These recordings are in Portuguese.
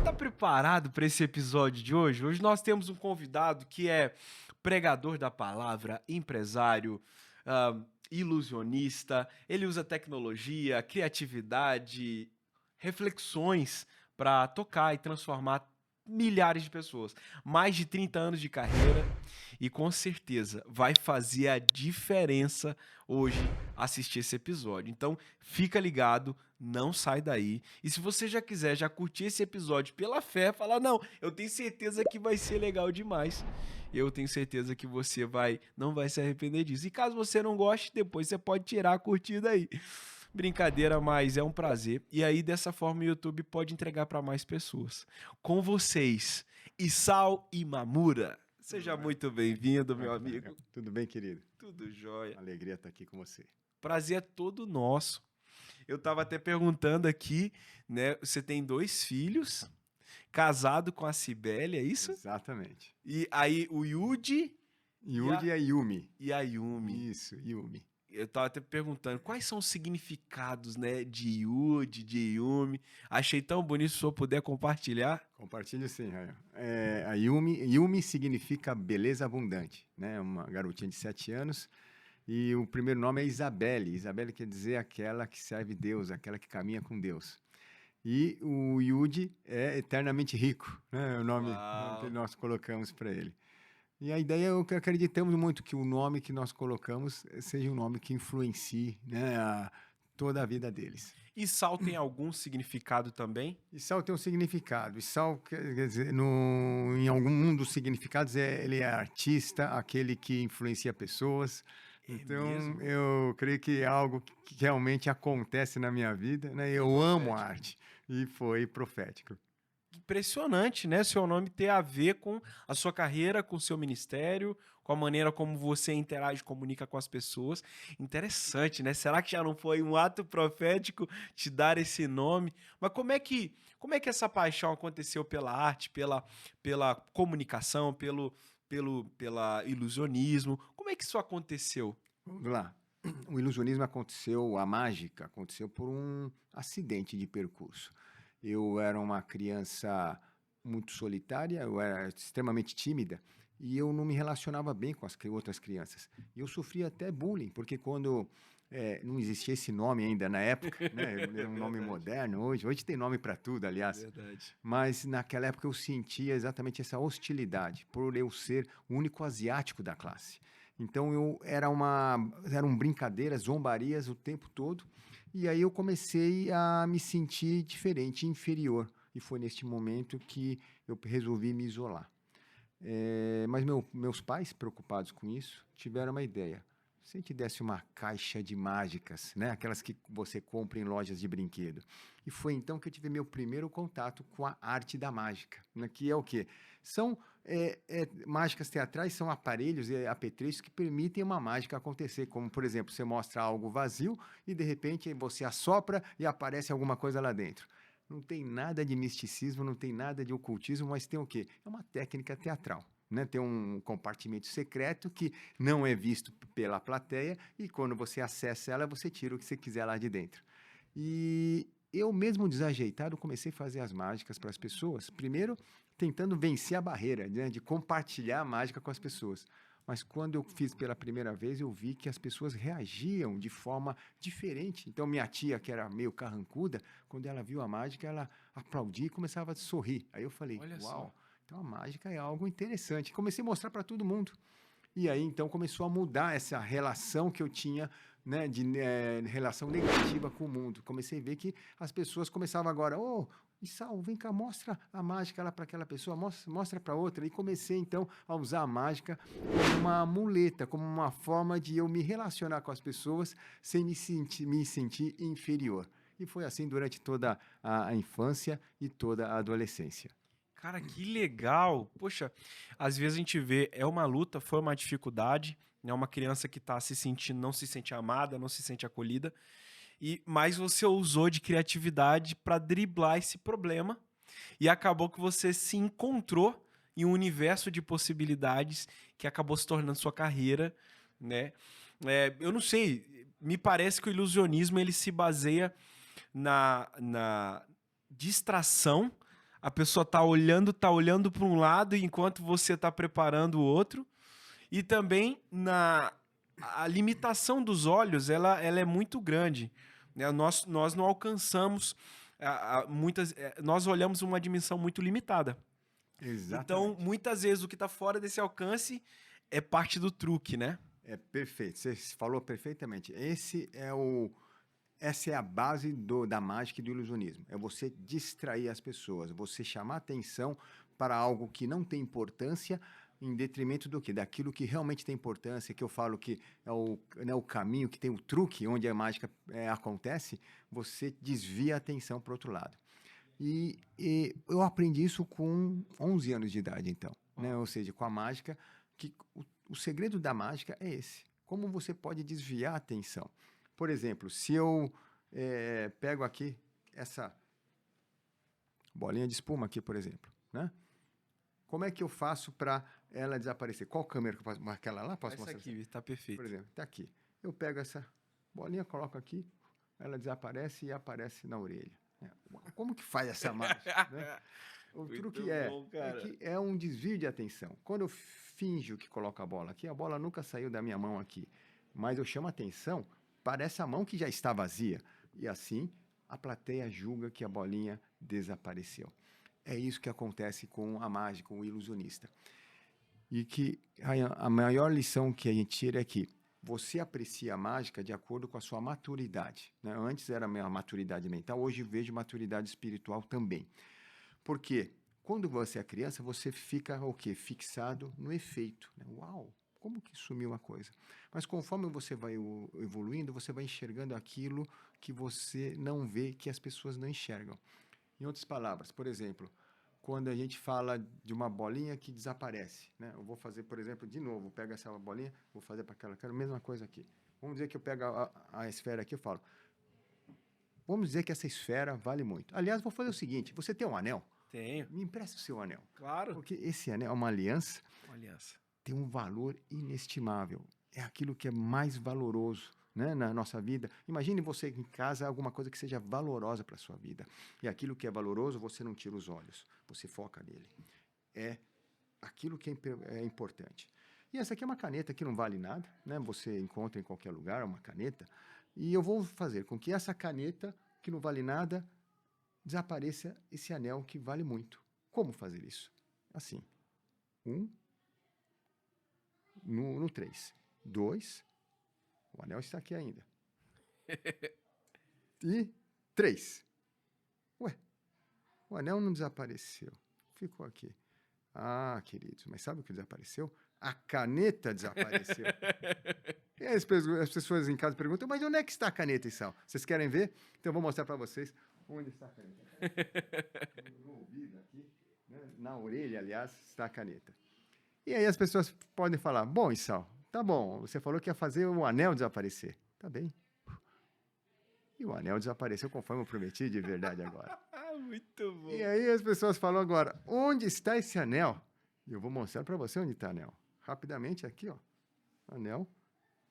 tá preparado para esse episódio de hoje? Hoje nós temos um convidado que é pregador da palavra, empresário, ilusionista. Ele usa tecnologia, criatividade, reflexões para tocar e transformar milhares de pessoas. Mais de 30 anos de carreira e com certeza vai fazer a diferença hoje assistir esse episódio. Então, fica ligado, não sai daí. E se você já quiser já curtir esse episódio pela fé, falar: "Não, eu tenho certeza que vai ser legal demais". Eu tenho certeza que você não vai se arrepender disso. E caso você não goste, depois você pode tirar a curtida aí. Brincadeira, mas é um prazer. E aí, dessa forma, o YouTube pode entregar para mais pessoas. Com vocês, Isao Imamura. Seja muito bem-vindo, meu amigo. Tudo bem, querido? Tudo jóia. Alegria estar aqui com você. Prazer é todo nosso. Eu estava até perguntando aqui, né? Você tem 2 filhos, casado com a Cibele, é isso? Exatamente. E aí o Yuji Yuji e a Yumi. e a Yumi. Isso, Yumi. Eu tava até perguntando quais são os significados, né, de Yuji, de Yumi. Achei tão bonito, se o senhor puder compartilhar. Compartilho sim, Raio. A Yumi significa beleza abundante, né? Uma garotinha de 7 anos. E o primeiro nome é Isabelle. Isabelle quer dizer aquela que serve Deus, aquela que caminha com Deus. E o Yuji é eternamente rico, né? O nome que nós colocamos para ele. E a ideia é que acreditamos muito que o nome que nós colocamos seja um nome que influencie, né, toda a vida deles. E sal tem algum significado também? E sal tem um significado. E sal, quer dizer, em algum dos significados, ele é artista, aquele que influencia pessoas. Então, mesmo? eu creio que é algo que realmente acontece na minha vida, né? Eu amo a arte. E foi profético. Impressionante, né? Seu nome ter a ver com a sua carreira, com o seu ministério, com a maneira como você interage e comunica com as pessoas. Interessante, né? Será que já não foi um ato profético te dar esse nome? Mas como é que essa paixão aconteceu pela arte, pela comunicação, pela ilusionismo? Como é que isso aconteceu? Vamos lá. O ilusionismo aconteceu, a mágica aconteceu por um acidente de percurso. Eu era uma criança muito solitária, eu era extremamente tímida e eu não me relacionava bem com as outras crianças. E eu sofria até bullying, porque quando não existia esse nome ainda na época, né? Era um nome moderno hoje tem nome para tudo, aliás. Verdade. Mas naquela época eu sentia exatamente essa hostilidade por eu ser o único asiático da classe. Então eram brincadeiras, zombarias o tempo todo. E aí eu comecei a me sentir diferente, inferior. E foi neste momento que eu resolvi me isolar. Mas meus pais, preocupados com isso, tiveram uma ideia. Se a gente desse uma caixa de mágicas, né? Aquelas que você compra em lojas de brinquedo. E foi então que eu tive meu primeiro contato com a arte da mágica, né? Que é o quê? São mágicas teatrais, são aparelhos e apetrechos que permitem uma mágica acontecer. Como, por exemplo, você mostra algo vazio e, de repente, você assopra e aparece alguma coisa lá dentro. Não tem nada de misticismo, não tem nada de ocultismo, mas tem o quê? É uma técnica teatral. Né? Tem um compartimento secreto que não é visto pela plateia e quando você acessa ela, você tira o que você quiser lá de dentro. E eu mesmo desajeitado comecei a fazer as mágicas para as pessoas, primeiro tentando vencer a barreira, né, de compartilhar a mágica com as pessoas. Mas quando eu fiz pela primeira vez, eu vi que as pessoas reagiam de forma diferente. Então, minha tia, que era meio carrancuda, quando ela viu a mágica, ela aplaudia e começava a sorrir. Aí eu falei, Olha uau, só. então a mágica é algo interessante. Comecei a mostrar para todo mundo. E aí, então, começou a mudar essa relação que eu tinha, né, de relação negativa com o mundo. Comecei a ver que as pessoas começavam agora, Isao, vem cá, mostra a mágica lá para aquela pessoa, mostra para outra. E comecei, então, a usar a mágica como uma muleta, como uma forma de eu me relacionar com as pessoas sem me sentir inferior. E foi assim durante toda a infância e toda a adolescência. Cara, que legal! Poxa, às vezes a gente vê, é uma luta, foi uma dificuldade, né? Uma criança que tá se sentindo, não se sente amada, não se sente acolhida, mas você usou de criatividade para driblar esse problema e acabou que você se encontrou em um universo de possibilidades que acabou se tornando sua carreira, né? Eu não sei, me parece que o ilusionismo ele se baseia na distração a pessoa tá olhando para um lado enquanto você tá preparando o outro. E também a limitação dos olhos, ela é muito grande, né? Nós não alcançamos nós olhamos uma dimensão muito limitada. Então, Exatamente. muitas vezes o que está fora desse alcance é parte do truque, né? É perfeito. Você falou perfeitamente. Essa é a base da mágica e do ilusionismo. É você distrair as pessoas, você chamar atenção para algo que não tem importância em detrimento do quê? Daquilo que realmente tem importância, que eu falo que é né, o caminho, que tem o truque, onde a mágica acontece, você desvia a atenção para o outro lado. E eu aprendi isso com 11 anos de idade, então. Né? Ou seja, com a mágica, que o segredo da mágica é esse. Como você pode desviar a atenção? Por exemplo, se eu pego aqui essa bolinha de espuma aqui, por exemplo, né? Como é que eu faço para ela desaparecer? Qual câmera que eu posso marcar aquela lá? Posso Essa mostrar? aqui está perfeito. Por exemplo, está aqui. Eu pego essa bolinha, coloco aqui, ela desaparece e aparece na orelha. Como que faz essa mágica? Né? O Muito truque bom, cara. que é um desvio de atenção. Quando eu finjo que coloco a bola aqui, a bola nunca saiu da minha mão aqui. Mas eu chamo a atenção para essa mão que já está vazia. E assim, a plateia julga que a bolinha desapareceu. É isso que acontece com a mágica, com o ilusionista. E que a maior lição que a gente tira é que você aprecia a mágica de acordo com a sua maturidade. Né? Antes era a minha maturidade mental, hoje vejo maturidade espiritual também. Por quê? Quando você é criança, você fica o quê? Fixado no efeito. Né? Uau, como que sumiu uma coisa? Mas conforme você vai evoluindo, você vai enxergando aquilo que você não vê, que as pessoas não enxergam. Em outras palavras, por exemplo, quando a gente fala de uma bolinha que desaparece, né? Eu vou fazer, por exemplo, de novo, pego essa bolinha, vou fazer para aquela, quero a mesma coisa aqui. Vamos dizer que eu pego a esfera aqui, eu falo, vamos dizer que essa esfera vale muito. Aliás, vou fazer o seguinte, você tem um anel? Tenho. Me empresta o seu anel. Claro. Porque esse anel é uma aliança, Uma aliança. tem um valor inestimável. É aquilo que é mais valoroso, né, na nossa vida. Imagine você em casa, alguma coisa que seja valorosa para a sua vida. E aquilo que é valoroso, você não tira os olhos, você foca nele. É aquilo que é importante. E essa aqui é uma caneta que não vale nada, né? Você encontra em qualquer lugar uma caneta. E eu vou fazer com que essa caneta, que não vale nada, desapareça esse anel que vale muito. Como fazer isso? Assim. 1, no 3. 2, o anel está aqui ainda. E 3. Ué, o anel não desapareceu. Ficou aqui. Ah, queridos, mas sabe o que desapareceu? A caneta desapareceu. E aí as pessoas em casa perguntam, mas onde é que está a caneta, Isal? Vocês querem ver? Então eu vou mostrar para vocês onde está a caneta. No ouvido aqui, né? Na orelha, aliás, está a caneta. E aí as pessoas podem falar, bom, Isal, tá bom, você falou que ia fazer o anel desaparecer. Tá bem. E o anel desapareceu conforme eu prometi de verdade agora. Muito bom. E aí as pessoas falam agora, onde está esse anel? E eu vou mostrar para você onde está o anel. Rapidamente aqui, ó. Anel,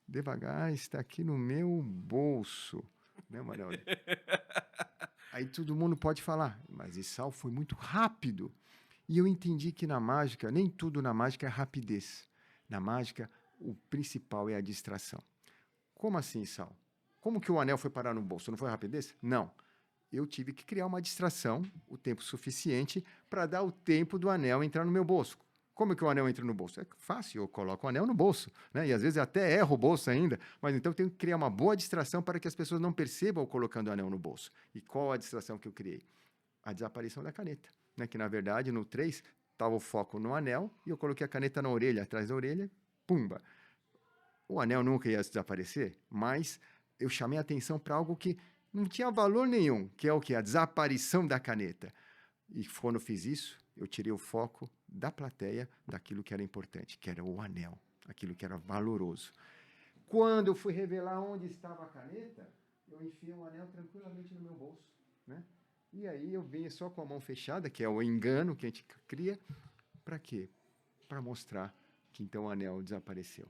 devagar, está aqui no meu bolso. Né, Manuel? Aí todo mundo pode falar, mas Isal foi muito rápido. E eu entendi que na mágica, nem tudo na mágica é rapidez. Na mágica, o principal é a distração. Como assim, Sal? Como que o anel foi parar no bolso? Não foi rapidez? Não. Eu tive que criar uma distração, o tempo suficiente, para dar o tempo do anel entrar no meu bolso. Como que o anel entra no bolso? É fácil, eu coloco o anel no bolso, né? E às vezes até erro o bolso ainda, mas então eu tenho que criar uma boa distração para que as pessoas não percebam eu colocando o anel no bolso. E qual a distração que eu criei? A desaparição da caneta, né? Que na verdade no 3 estava o foco no anel e eu coloquei a caneta na orelha, atrás da orelha, pumba. O anel nunca ia desaparecer, mas eu chamei a atenção para algo que não tinha valor nenhum, que é o que? A desaparição da caneta. E quando eu fiz isso, eu tirei o foco da plateia daquilo que era importante, que era o anel, aquilo que era valoroso. Quando eu fui revelar onde estava a caneta, eu enfiei o anel tranquilamente no meu bolso, né? E aí eu vim só com a mão fechada, que é o engano que a gente cria. Para quê? Para mostrar que então o anel desapareceu.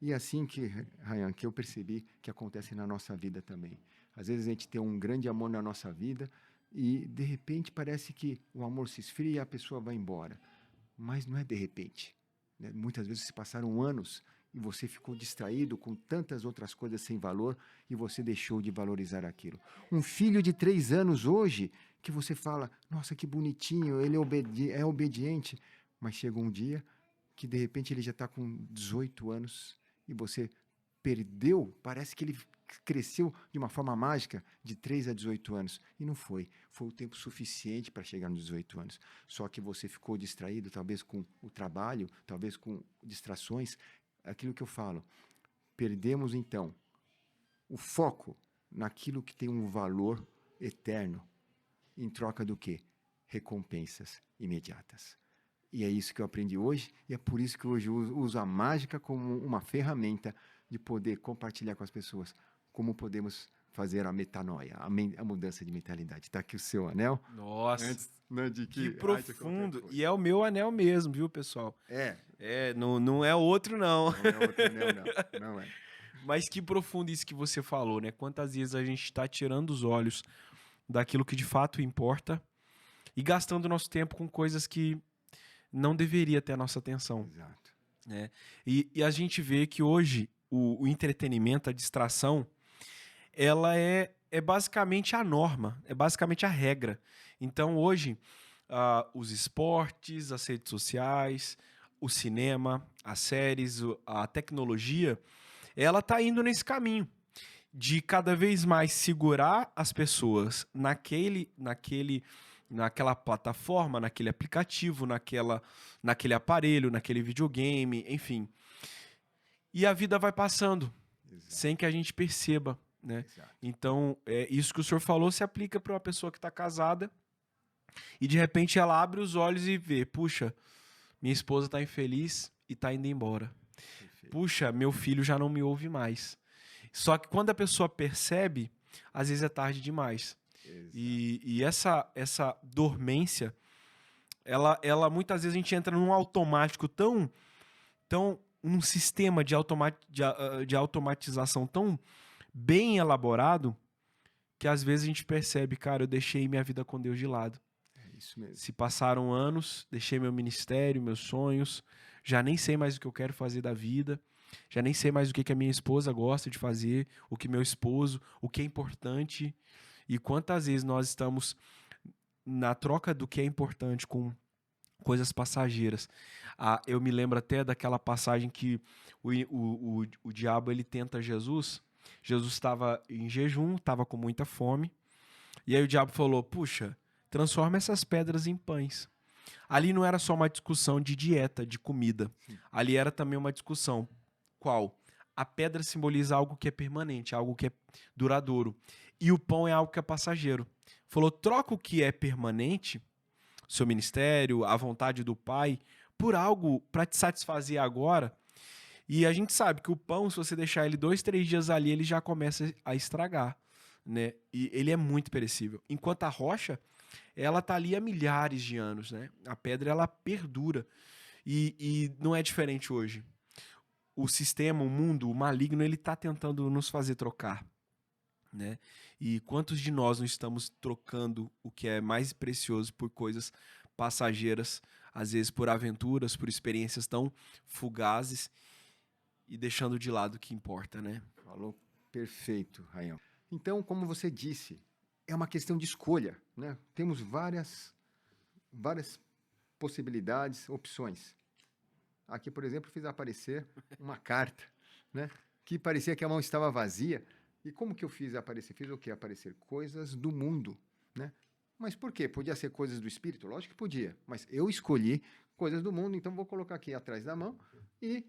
E é assim que, Ryan, que eu percebi que acontece na nossa vida também. Às vezes a gente tem um grande amor na nossa vida E, de repente, parece que o amor se esfria e a pessoa vai embora. Mas não é de repente, né? Muitas vezes se passaram anos e você ficou distraído com tantas outras coisas sem valor e você deixou de valorizar aquilo. Um filho de 3 anos hoje, que você fala, nossa, que bonitinho, ele é obediente, mas chega um dia que, de repente, ele já está com 18 anos e você perdeu, parece que ele cresceu de uma forma mágica de 3 a 18 anos. E não foi. Foi o tempo suficiente para chegar nos 18 anos. Só que você ficou distraído, talvez com o trabalho, talvez com distrações. Aquilo que eu falo. Perdemos, então, o foco naquilo que tem um valor eterno. Em troca do quê? Recompensas imediatas. E é isso que eu aprendi hoje, e é por isso que hoje eu uso a mágica como uma ferramenta de poder compartilhar com as pessoas como podemos fazer a metanoia, a mudança de mentalidade. Está aqui o seu anel. Nossa, Antes, né, de que de profundo. E é o meu anel mesmo, viu, pessoal? Não, não é outro, não. Não é outro anel, não. Não é. Mas que profundo isso que você falou, né? Quantas vezes a gente está tirando os olhos daquilo que de fato importa e gastando nosso tempo com coisas que não deveria ter a nossa atenção. Exato. Né? E a gente vê que hoje o entretenimento, a distração, ela é basicamente a norma, é basicamente a regra. Então hoje, os esportes, as redes sociais, o cinema, as séries, a tecnologia, ela está indo nesse caminho de cada vez mais segurar as pessoas naquela plataforma, naquele aplicativo, naquele aparelho, naquele videogame, enfim. E a vida vai passando, Exato. sem que a gente perceba, né? Exato. Então, isso que o senhor falou se aplica para uma pessoa que está casada e, de repente, ela abre os olhos e vê, puxa, minha esposa está infeliz e está indo embora. Perfeito. Puxa, meu filho já não me ouve mais. Só que quando a pessoa percebe, às vezes é tarde demais. Exato. E essa dormência, ela muitas vezes a gente entra num automático tão um sistema de automatização tão bem elaborado que às vezes a gente percebe, cara, eu deixei minha vida com Deus de lado. É isso mesmo. Se passaram anos, deixei meu ministério, meus sonhos, já nem sei mais o que eu quero fazer da vida, já nem sei mais o que a minha esposa gosta de fazer, o que meu esposo, o que é importante. E quantas vezes nós estamos na troca do que é importante com coisas passageiras. Eu me lembro até daquela passagem que o diabo ele tenta Jesus. Jesus estava em jejum, estava com muita fome. E aí o diabo falou, puxa, transforma essas pedras em pães. Ali não era só uma discussão de dieta, de comida. Ali era também uma discussão. Qual? A pedra simboliza algo que é permanente, algo que é duradouro. E o pão é algo que é passageiro. Falou, troca o que é permanente, seu ministério, a vontade do Pai, por algo para te satisfazer agora. E a gente sabe que o pão, se você deixar ele 2, 3 dias ali, ele já começa a estragar, né? E ele é muito perecível. Enquanto a rocha, ela tá ali há milhares de anos, né? A pedra, ela perdura. E não é diferente hoje. O sistema, o mundo, o maligno, ele tá tentando nos fazer trocar, né? E quantos de nós não estamos trocando o que é mais precioso por coisas passageiras, às vezes por aventuras, por experiências tão fugazes e deixando de lado o que importa, né? Falou perfeito, Rayão. Então, como você disse, é uma questão de escolha, né? Temos várias possibilidades, opções. Aqui, por exemplo, fiz aparecer uma carta, né? Que parecia que a mão estava vazia. E como que eu fiz aparecer? Fiz o quê? Aparecer coisas do mundo, né? Mas por quê? Podia ser coisas do espírito? Lógico que podia. Mas eu escolhi coisas do mundo, então vou colocar aqui atrás da mão e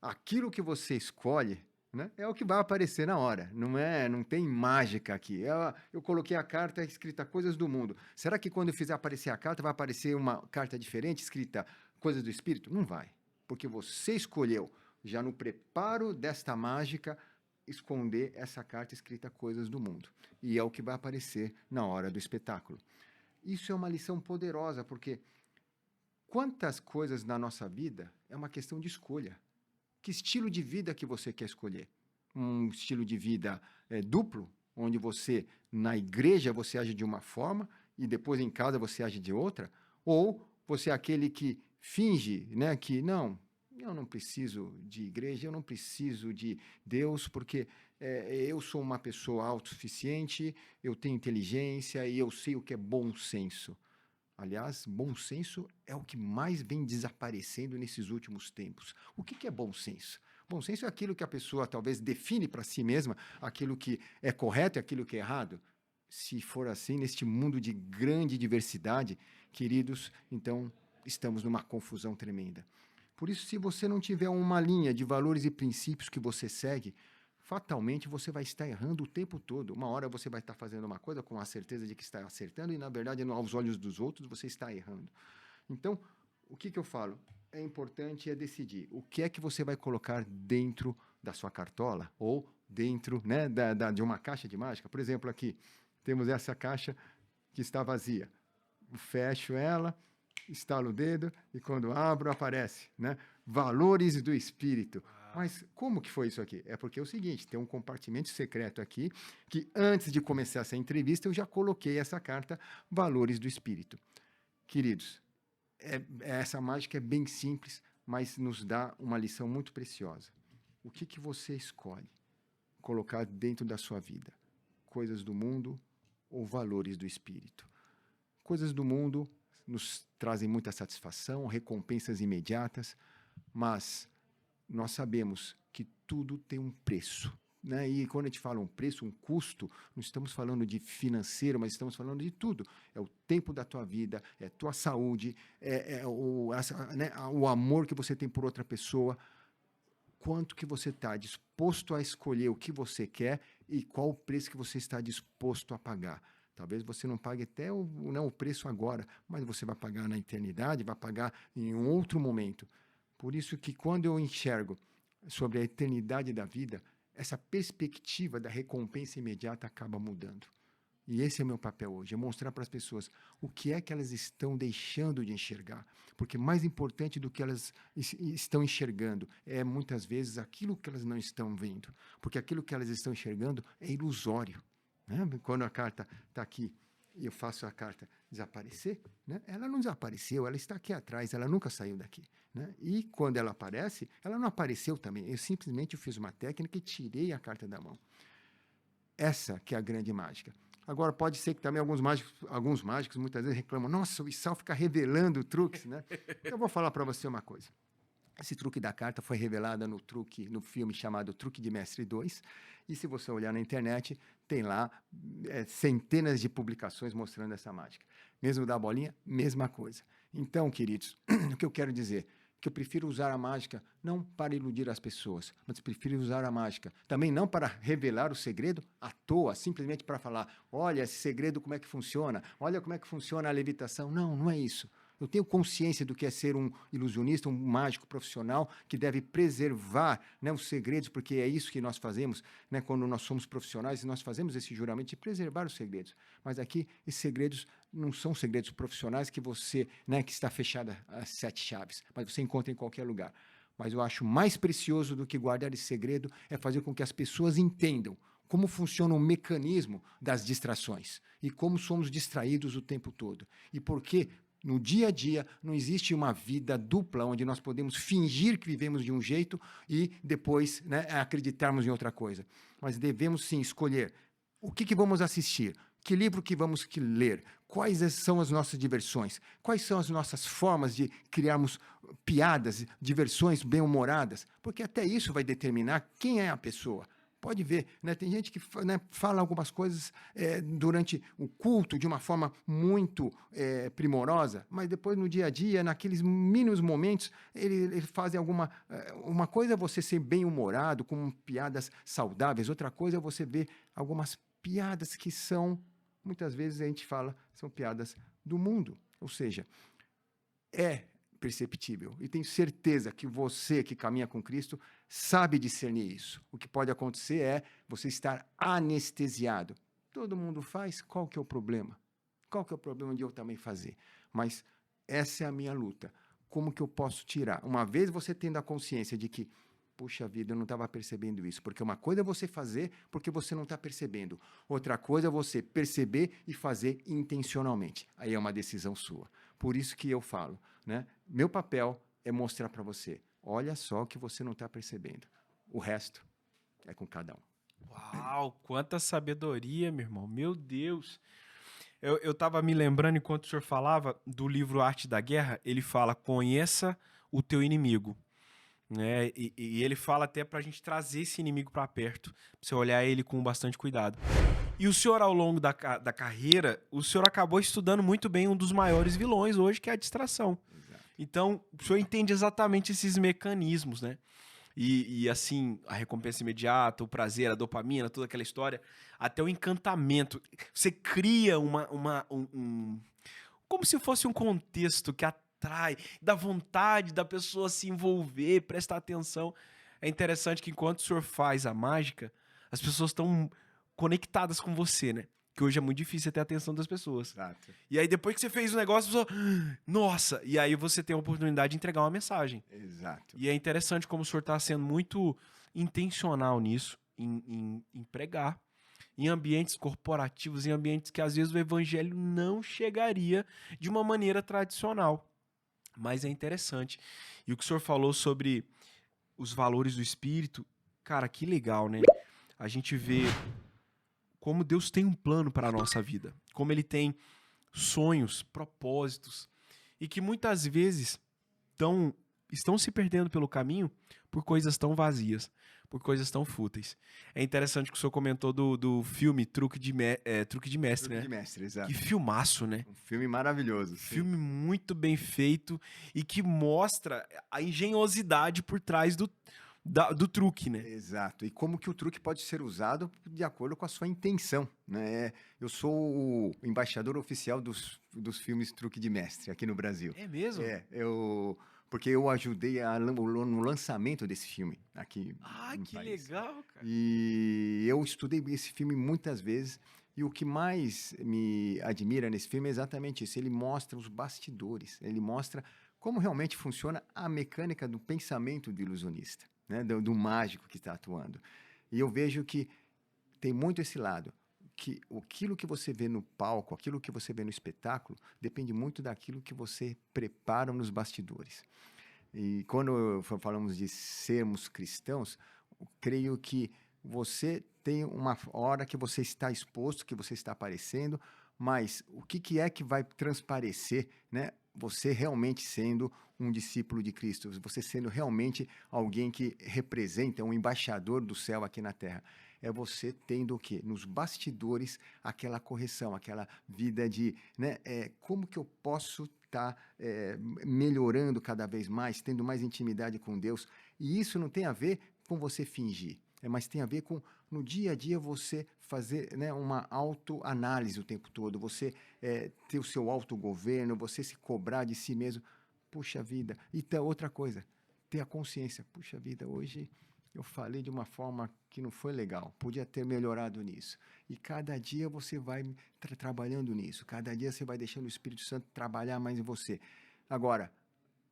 aquilo que você escolhe, né, é o que vai aparecer na hora. Não tem mágica aqui. Eu coloquei a carta escrita coisas do mundo. Será que quando eu fizer aparecer a carta, vai aparecer uma carta diferente escrita coisas do espírito? Não vai. Porque você escolheu, já no preparo desta mágica, esconder essa carta escrita coisas do mundo. E é o que vai aparecer na hora do espetáculo. Isso é uma lição poderosa, porque quantas coisas na nossa vida é uma questão de escolha. Que estilo de vida que você quer escolher? Um estilo de vida duplo, onde você, na igreja, você age de uma forma e depois em casa você age de outra, ou você é aquele que finge, né, que não, eu não preciso de igreja, eu não preciso de Deus, porque eu sou uma pessoa autossuficiente, eu tenho inteligência e eu sei o que é bom senso. Aliás, bom senso é o que mais vem desaparecendo nesses últimos tempos. O que é bom senso? Bom senso é aquilo que a pessoa talvez define para si mesma, aquilo que é correto e aquilo que é errado. Se for assim, neste mundo de grande diversidade, queridos, então estamos numa confusão tremenda. Por isso, se você não tiver uma linha de valores e princípios que você segue, fatalmente você vai estar errando o tempo todo. Uma hora você vai estar fazendo uma coisa com a certeza de que está acertando e, na verdade, aos olhos dos outros, você está errando. Então, o que eu falo? É importante decidir o que é que você vai colocar dentro da sua cartola ou dentro, né, de uma caixa de mágica. Por exemplo, aqui temos essa caixa que está vazia. Eu fecho ela, estalo o dedo e quando abro aparece, né? Valores do espírito. Mas como que foi isso aqui? É porque é o seguinte, tem um compartimento secreto aqui, que antes de começar essa entrevista, eu já coloquei essa carta, Valores do Espírito. Queridos, essa mágica é bem simples, mas nos dá uma lição muito preciosa. O que você escolhe colocar dentro da sua vida? Coisas do mundo ou valores do Espírito? Coisas do mundo nos trazem muita satisfação, recompensas imediatas, mas nós sabemos que tudo tem um preço, né? E quando a gente fala um preço, um custo, não estamos falando de financeiro, mas estamos falando de tudo. É o tempo da tua vida, é a tua saúde, o amor que você tem por outra pessoa, quanto que você está disposto a escolher o que você quer e qual o preço que você está disposto a pagar. Talvez você não pague até o preço agora, mas você vai pagar na eternidade, vai pagar em um outro momento. Por isso que quando eu enxergo sobre a eternidade da vida, essa perspectiva da recompensa imediata acaba mudando. E esse é o meu papel hoje, é mostrar para as pessoas o que é que elas estão deixando de enxergar. Porque mais importante do que elas estão enxergando é, muitas vezes, aquilo que elas não estão vendo. Porque aquilo que elas estão enxergando é ilusório. Né? Quando a carta está aqui e eu faço a carta desaparecer, né? Ela não desapareceu, ela está aqui atrás, ela nunca saiu daqui. Né? E quando ela aparece, ela não apareceu também. Eu simplesmente fiz uma técnica e tirei a carta da mão. Essa que é a grande mágica. Agora, pode ser que também alguns mágicos muitas vezes reclamam, nossa, o Issal fica revelando truques, né? Então, eu vou falar para você uma coisa. Esse truque da carta foi revelado no filme chamado Truque de Mestre 2, e se você olhar na internet, tem lá centenas de publicações mostrando essa mágica. Mesmo da bolinha, mesma coisa. Então, queridos, o que eu quero dizer? Que eu prefiro usar a mágica não para iludir as pessoas, mas prefiro usar a mágica também não para revelar o segredo à toa, simplesmente para falar, olha esse segredo como é que funciona, olha como é que funciona a levitação. Não, não é isso. Eu tenho consciência do que é ser um ilusionista, um mágico profissional que deve preservar, né, os segredos, porque é isso que nós fazemos, né, quando nós somos profissionais, e nós fazemos esse juramento de preservar os segredos. Mas aqui, esses segredos não são segredos profissionais que você, né, que está fechada as 7 chaves, mas você encontra em qualquer lugar. Mas eu acho mais precioso do que guardar esse segredo é fazer com que as pessoas entendam como funciona o mecanismo das distrações e como somos distraídos o tempo todo. E por que no dia a dia não existe uma vida dupla onde nós podemos fingir que vivemos de um jeito e depois, né, acreditarmos em outra coisa. Mas devemos sim escolher o que vamos assistir, que livro que vamos ler, quais são as nossas diversões, quais são as nossas formas de criarmos piadas, diversões bem-humoradas, porque até isso vai determinar quem é a pessoa. Pode ver, né? Tem gente que, né, fala algumas coisas durante o culto de uma forma muito primorosa, mas depois no dia a dia, naqueles mínimos momentos, ele faz uma coisa é você ser bem-humorado, com piadas saudáveis, outra coisa é você ver algumas piadas que são, muitas vezes a gente fala, são piadas do mundo. Ou seja, é perceptível. E tenho certeza que você que caminha com Cristo sabe discernir isso. O que pode acontecer é você estar anestesiado. Todo mundo faz, qual que é o problema? Qual que é o problema de eu também fazer? Mas essa é a minha luta. Como que eu posso tirar? Uma vez você tendo a consciência de que, puxa vida, eu não estava percebendo isso. Porque uma coisa é você fazer porque você não está percebendo. Outra coisa é você perceber e fazer intencionalmente. Aí é uma decisão sua. Por isso que eu falo, né? Meu papel é mostrar para você, olha só o que você não está percebendo. O resto é com cada um. Uau, quanta sabedoria, meu irmão. Meu Deus. Eu tava me lembrando, enquanto o senhor falava, do livro Arte da Guerra. Ele fala, conheça o teu inimigo. Né? E ele fala até pra gente trazer esse inimigo pra perto, pra você olhar ele com bastante cuidado. E o senhor, ao longo da carreira, o senhor acabou estudando muito bem um dos maiores vilões hoje, que é a distração. Exato. Então, o senhor entende exatamente esses mecanismos, né? E assim, a recompensa imediata, o prazer, a dopamina, toda aquela história, até o encantamento. Você cria como se fosse um contexto que atrai, dá vontade da pessoa se envolver, prestar atenção. É interessante que enquanto o senhor faz a mágica, as pessoas estão conectadas com você, né? Que hoje é muito difícil ter a atenção das pessoas. Exato. E aí depois que você fez o negócio, a pessoa, nossa! E aí você tem a oportunidade de entregar uma mensagem. Exato. E é interessante como o senhor está sendo muito intencional nisso, em pregar, em ambientes corporativos, em ambientes que às vezes o evangelho não chegaria de uma maneira tradicional. Mas é interessante. E o que o senhor falou sobre os valores do espírito, cara, que legal, né? A gente vê como Deus tem um plano para a nossa vida, como ele tem sonhos, propósitos, e que muitas vezes estão se perdendo pelo caminho por coisas tão vazias, por coisas tão fúteis. É interessante que o senhor comentou do filme Truque de Mestre, Truque né? de Mestre, exato. Que filmaço, né? Um filme maravilhoso. Sim. Filme muito bem feito e que mostra a engenhosidade por trás do truque, né? Exato. E como que o truque pode ser usado de acordo com a sua intenção, né? Eu sou o embaixador oficial dos filmes Truque de Mestre aqui no Brasil. É mesmo? Porque eu ajudei no lançamento desse filme aqui no Que país. legal, cara. E eu estudei esse filme muitas vezes. E o que mais me admira nesse filme é exatamente isso. Ele mostra os bastidores. Ele mostra como realmente funciona a mecânica do pensamento do ilusionista, né? Do mágico que está atuando. E eu vejo que tem muito esse lado, que aquilo que você vê no palco, aquilo que você vê no espetáculo, depende muito daquilo que você prepara nos bastidores. E quando falamos de sermos cristãos, eu creio que você tem uma hora que você está exposto, que você está aparecendo, mas o que é que vai transparecer, né? Você realmente sendo um discípulo de Cristo, você sendo realmente alguém que representa, um embaixador do céu aqui na terra. É você tendo o quê? Nos bastidores, aquela correção, aquela vida de, né? Como que eu posso estar melhorando cada vez mais, tendo mais intimidade com Deus? E isso não tem a ver com você fingir, mas tem a ver com, no dia a dia, você fazer, né, uma autoanálise o tempo todo, você ter o seu autogoverno, você se cobrar de si mesmo. Puxa vida. E outra coisa, ter a consciência. Puxa vida, hoje eu falei de uma forma que não foi legal, podia ter melhorado nisso. E cada dia você vai trabalhando nisso, cada dia você vai deixando o Espírito Santo trabalhar mais em você. Agora,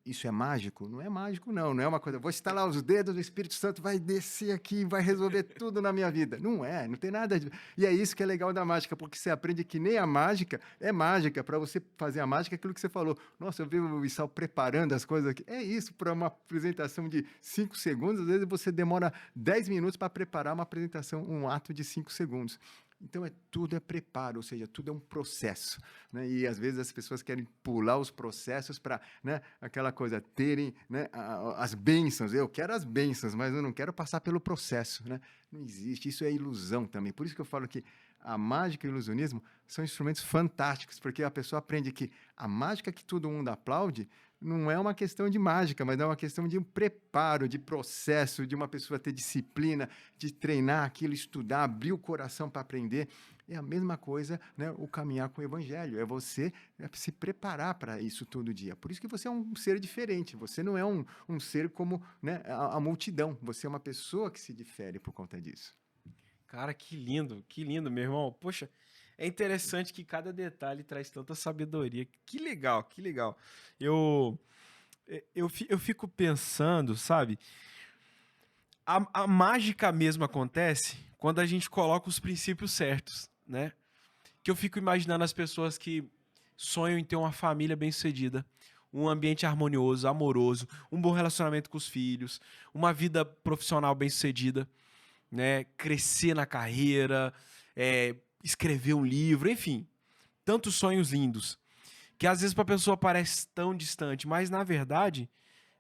isso é mágico? Não é mágico, não. Não é uma coisa, vou estalar os dedos, o Espírito Santo vai descer aqui e vai resolver tudo na minha vida. Não tem nada de... E é isso que é legal da mágica, porque você aprende que nem a mágica é mágica. Para você fazer a mágica, é aquilo que você falou. Nossa, eu vi o Issal preparando as coisas aqui. É isso, para uma apresentação de 5 segundos, às vezes você demora 10 minutos para preparar uma apresentação, um ato de 5 segundos. Então, tudo é preparo, ou seja, tudo é um processo, né? E, às vezes, as pessoas querem pular os processos para, né, aquela coisa, terem, né, as bênçãos. Eu quero as bênçãos, mas eu não quero passar pelo processo, né? Não existe, isso é ilusão também. Por isso que eu falo que a mágica e o ilusionismo são instrumentos fantásticos, porque a pessoa aprende que a mágica que todo mundo aplaude não é uma questão de mágica, mas é uma questão de um preparo, de processo, de uma pessoa ter disciplina, de treinar aquilo, estudar, abrir o coração para aprender. É a mesma coisa, né, o caminhar com o evangelho. É você se preparar para isso todo dia. Por isso que você é um ser diferente. Você não é um ser como, né, a multidão. Você é uma pessoa que se difere por conta disso. Cara, que lindo, meu irmão. Poxa, é interessante que cada detalhe traz tanta sabedoria. Que legal, que legal. Eu fico pensando, sabe? a mágica mesmo acontece quando a gente coloca os princípios certos, né? Que eu fico imaginando as pessoas que sonham em ter uma família bem-sucedida, um ambiente harmonioso, amoroso, um bom relacionamento com os filhos, uma vida profissional bem-sucedida, né? Crescer na carreira, escrever um livro, enfim, tantos sonhos lindos que às vezes para a pessoa parece tão distante, mas na verdade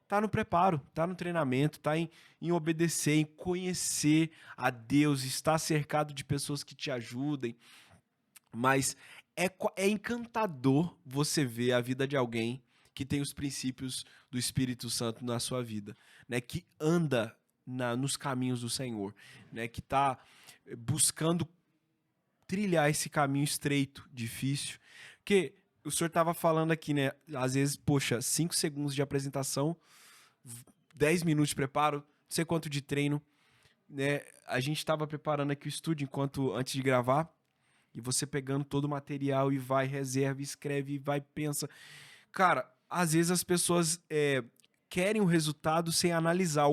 tá no preparo, tá no treinamento, tá em obedecer, em conhecer a Deus, estar cercado de pessoas que te ajudem. Mas é encantador você ver a vida de alguém que tem os princípios do Espírito Santo na sua vida, né? Que anda nos caminhos do Senhor, né? Que está buscando trilhar esse caminho estreito, difícil. Porque o senhor estava falando aqui, né? Às vezes, poxa, 5 segundos de apresentação, 10 minutos de preparo, não sei quanto de treino, né? A gente estava preparando aqui o estúdio antes de gravar, e você pegando todo o material e vai, reserva, escreve, e vai, pensa. Cara, às vezes as pessoas querem o resultado sem analisar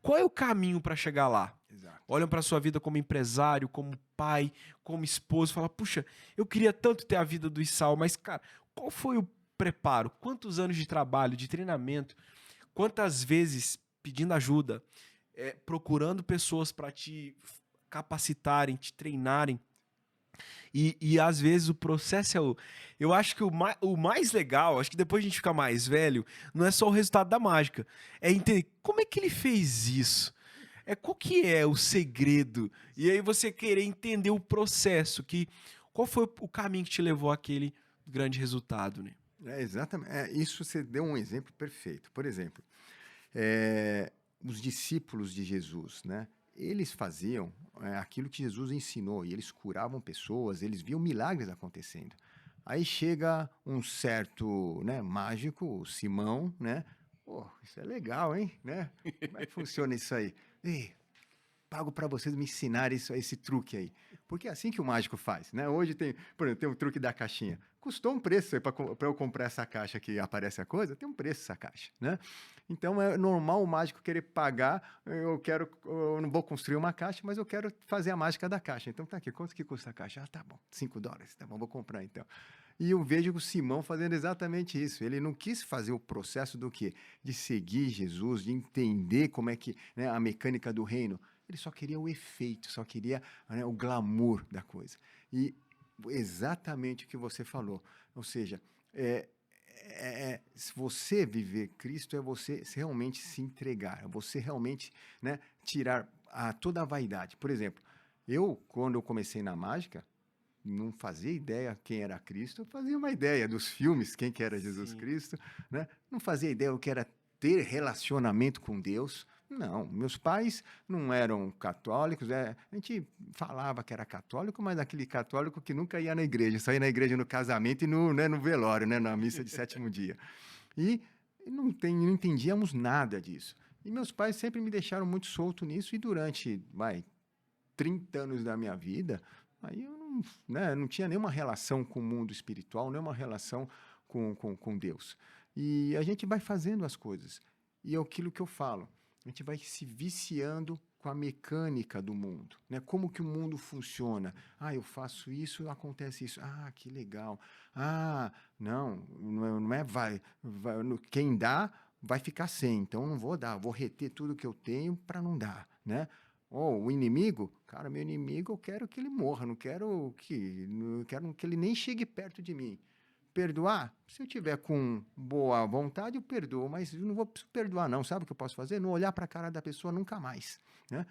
qual é o caminho para chegar lá. Exato. Olham para sua vida como empresário, como pai, como esposo, falam, puxa, eu queria tanto ter a vida do Issal, mas, cara, qual foi o preparo? Quantos anos de trabalho, de treinamento? Quantas vezes pedindo ajuda, procurando pessoas para te capacitarem, te treinarem? E às vezes o processo eu acho que o mais legal, acho que depois a gente fica mais velho, não é só o resultado da mágica. É entender como é que ele fez isso. Qual que é o segredo? E aí você querer entender o processo, qual foi o caminho que te levou àquele grande resultado, né? Exatamente. Isso você deu um exemplo perfeito. Por exemplo, os discípulos de Jesus, né? Eles faziam aquilo que Jesus ensinou, e eles curavam pessoas, eles viam milagres acontecendo. Aí chega um certo, né, mágico, o Simão, né? Pô, isso é legal, hein? Né? Como é que funciona isso aí? Ei, pago para vocês me ensinarem esse truque aí. Porque é assim que o mágico faz, né? Hoje por exemplo, tem o truque da caixinha. Custou um preço para eu comprar essa caixa que aparece a coisa, tem um preço essa caixa, né? Então é normal o mágico querer pagar, eu não vou construir uma caixa, mas eu quero fazer a mágica da caixa. Então tá aqui, quanto que custa a caixa? Ah, tá bom, $5, tá bom, vou comprar então. E eu vejo o Simão fazendo exatamente isso. Ele não quis fazer o processo do quê? De seguir Jesus, de entender como é que, né, a mecânica do reino. Ele só queria o efeito, só queria, né, o glamour da coisa. E exatamente o que você falou. Ou seja, se você viver Cristo, é você realmente se entregar, é você realmente, né, tirar toda a vaidade. Por exemplo, quando eu comecei na mágica, não fazia ideia quem era Cristo, eu fazia uma ideia dos filmes, quem que era Jesus Cristo, né? Não fazia ideia o que era ter relacionamento com Deus. Não, meus pais não eram católicos, a gente falava que era católico, mas aquele católico que nunca ia na igreja, só ia na igreja no casamento e no velório, né, na missa de sétimo dia. E não entendíamos nada disso. E meus pais sempre me deixaram muito solto nisso, e durante 30 anos da minha vida, aí eu não tinha nenhuma relação com o mundo espiritual, nenhuma relação com Deus. E a gente vai fazendo as coisas. E é aquilo que eu falo, a gente vai se viciando com a mecânica do mundo, né? Como que o mundo funciona? Eu faço isso, acontece isso. Que legal. Não é quem dá vai ficar sem, então eu não vou dar, vou reter tudo que eu tenho para não dar, né? O inimigo, cara, meu inimigo, eu quero que ele morra, não quero que ele nem chegue perto de mim. Perdoar? Se eu tiver com boa vontade, eu perdoo, mas eu não vou perdoar não. Sabe o que eu posso fazer? Não olhar para a cara da pessoa nunca mais, né?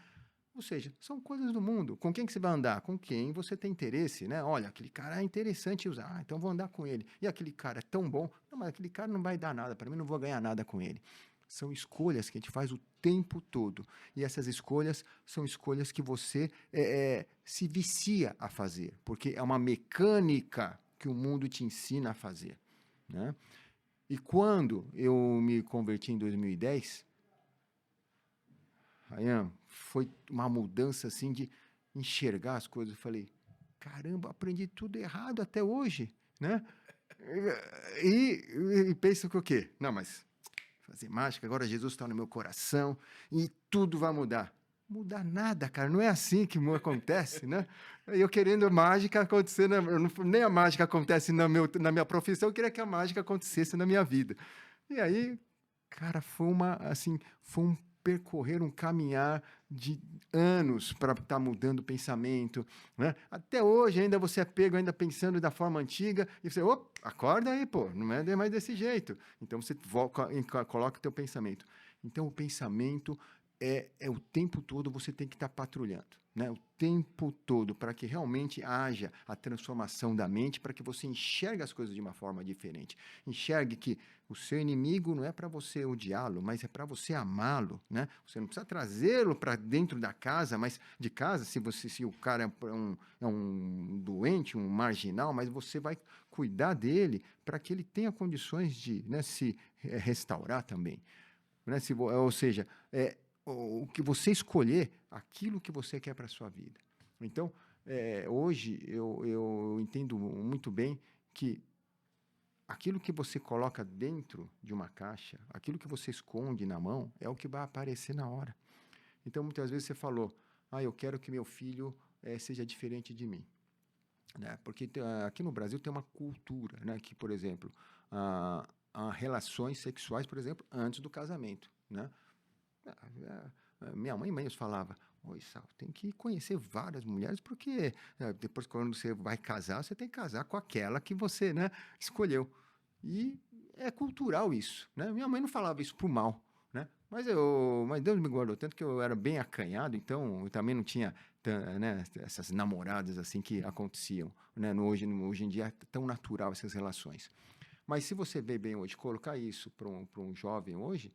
Ou seja, são coisas do mundo. Com quem que você vai andar? Com quem você tem interesse, né? Olha, aquele cara é interessante usar, então vou andar com ele. E aquele cara é tão bom, não, mas aquele cara não vai dar nada para mim, não vou ganhar nada com ele. São escolhas que a gente faz o tempo todo. E essas escolhas são escolhas que você se vicia a fazer, porque é uma mecânica que o mundo te ensina a fazer, né? E quando eu me converti em 2010, Ryan, foi uma mudança assim de enxergar as coisas. Eu falei, caramba, aprendi tudo errado até hoje, né? E penso que o quê? Não, mas fazer mágica, agora Jesus está no meu coração e tudo vai mudar. Mudar nada, cara. Não é assim que acontece, né? Eu querendo mágica acontecer, nem a mágica acontece na minha profissão, eu queria que a mágica acontecesse na minha vida. E aí, cara, foi um percorrer, um caminhar de anos para estar mudando o pensamento, né? Até hoje ainda você é pego ainda pensando da forma antiga e você, opa, acorda aí, pô, não é mais desse jeito. Então você coloca o teu pensamento. Então o pensamento é o tempo todo você tem que estar patrulhando, né? O tempo todo, para que realmente haja a transformação da mente, para que você enxergue as coisas de uma forma diferente. Enxergue que o seu inimigo não é para você odiá-lo, mas é para você amá-lo, né? Você não precisa trazê-lo para dentro da casa, mas de casa, se o cara é um doente, um marginal, mas você vai cuidar dele para que ele tenha condições de, né, se restaurar também, né? Ou seja, o que você escolher, aquilo que você quer para a sua vida. Então, hoje eu entendo muito bem que aquilo que você coloca dentro de uma caixa, aquilo que você esconde na mão, é o que vai aparecer na hora. Então, muitas vezes você falou, eu quero que meu filho seja diferente de mim. Né? Porque aqui no Brasil tem uma cultura, né? Que, por exemplo, há relações sexuais, por exemplo, antes do casamento, né? Minha mãe mesmo falava, oi, Sal, tem que conhecer várias mulheres, porque depois, quando você vai casar, você tem que casar com aquela que você, né, escolheu. E é cultural isso, né? Minha mãe não falava isso pro mal, né? Mas Deus me guardou tanto que eu era bem acanhado, então eu também não tinha, né, essas namoradas assim que aconteciam, né? Hoje em dia é tão natural essas relações. Mas se você vê bem hoje, colocar isso para um jovem hoje,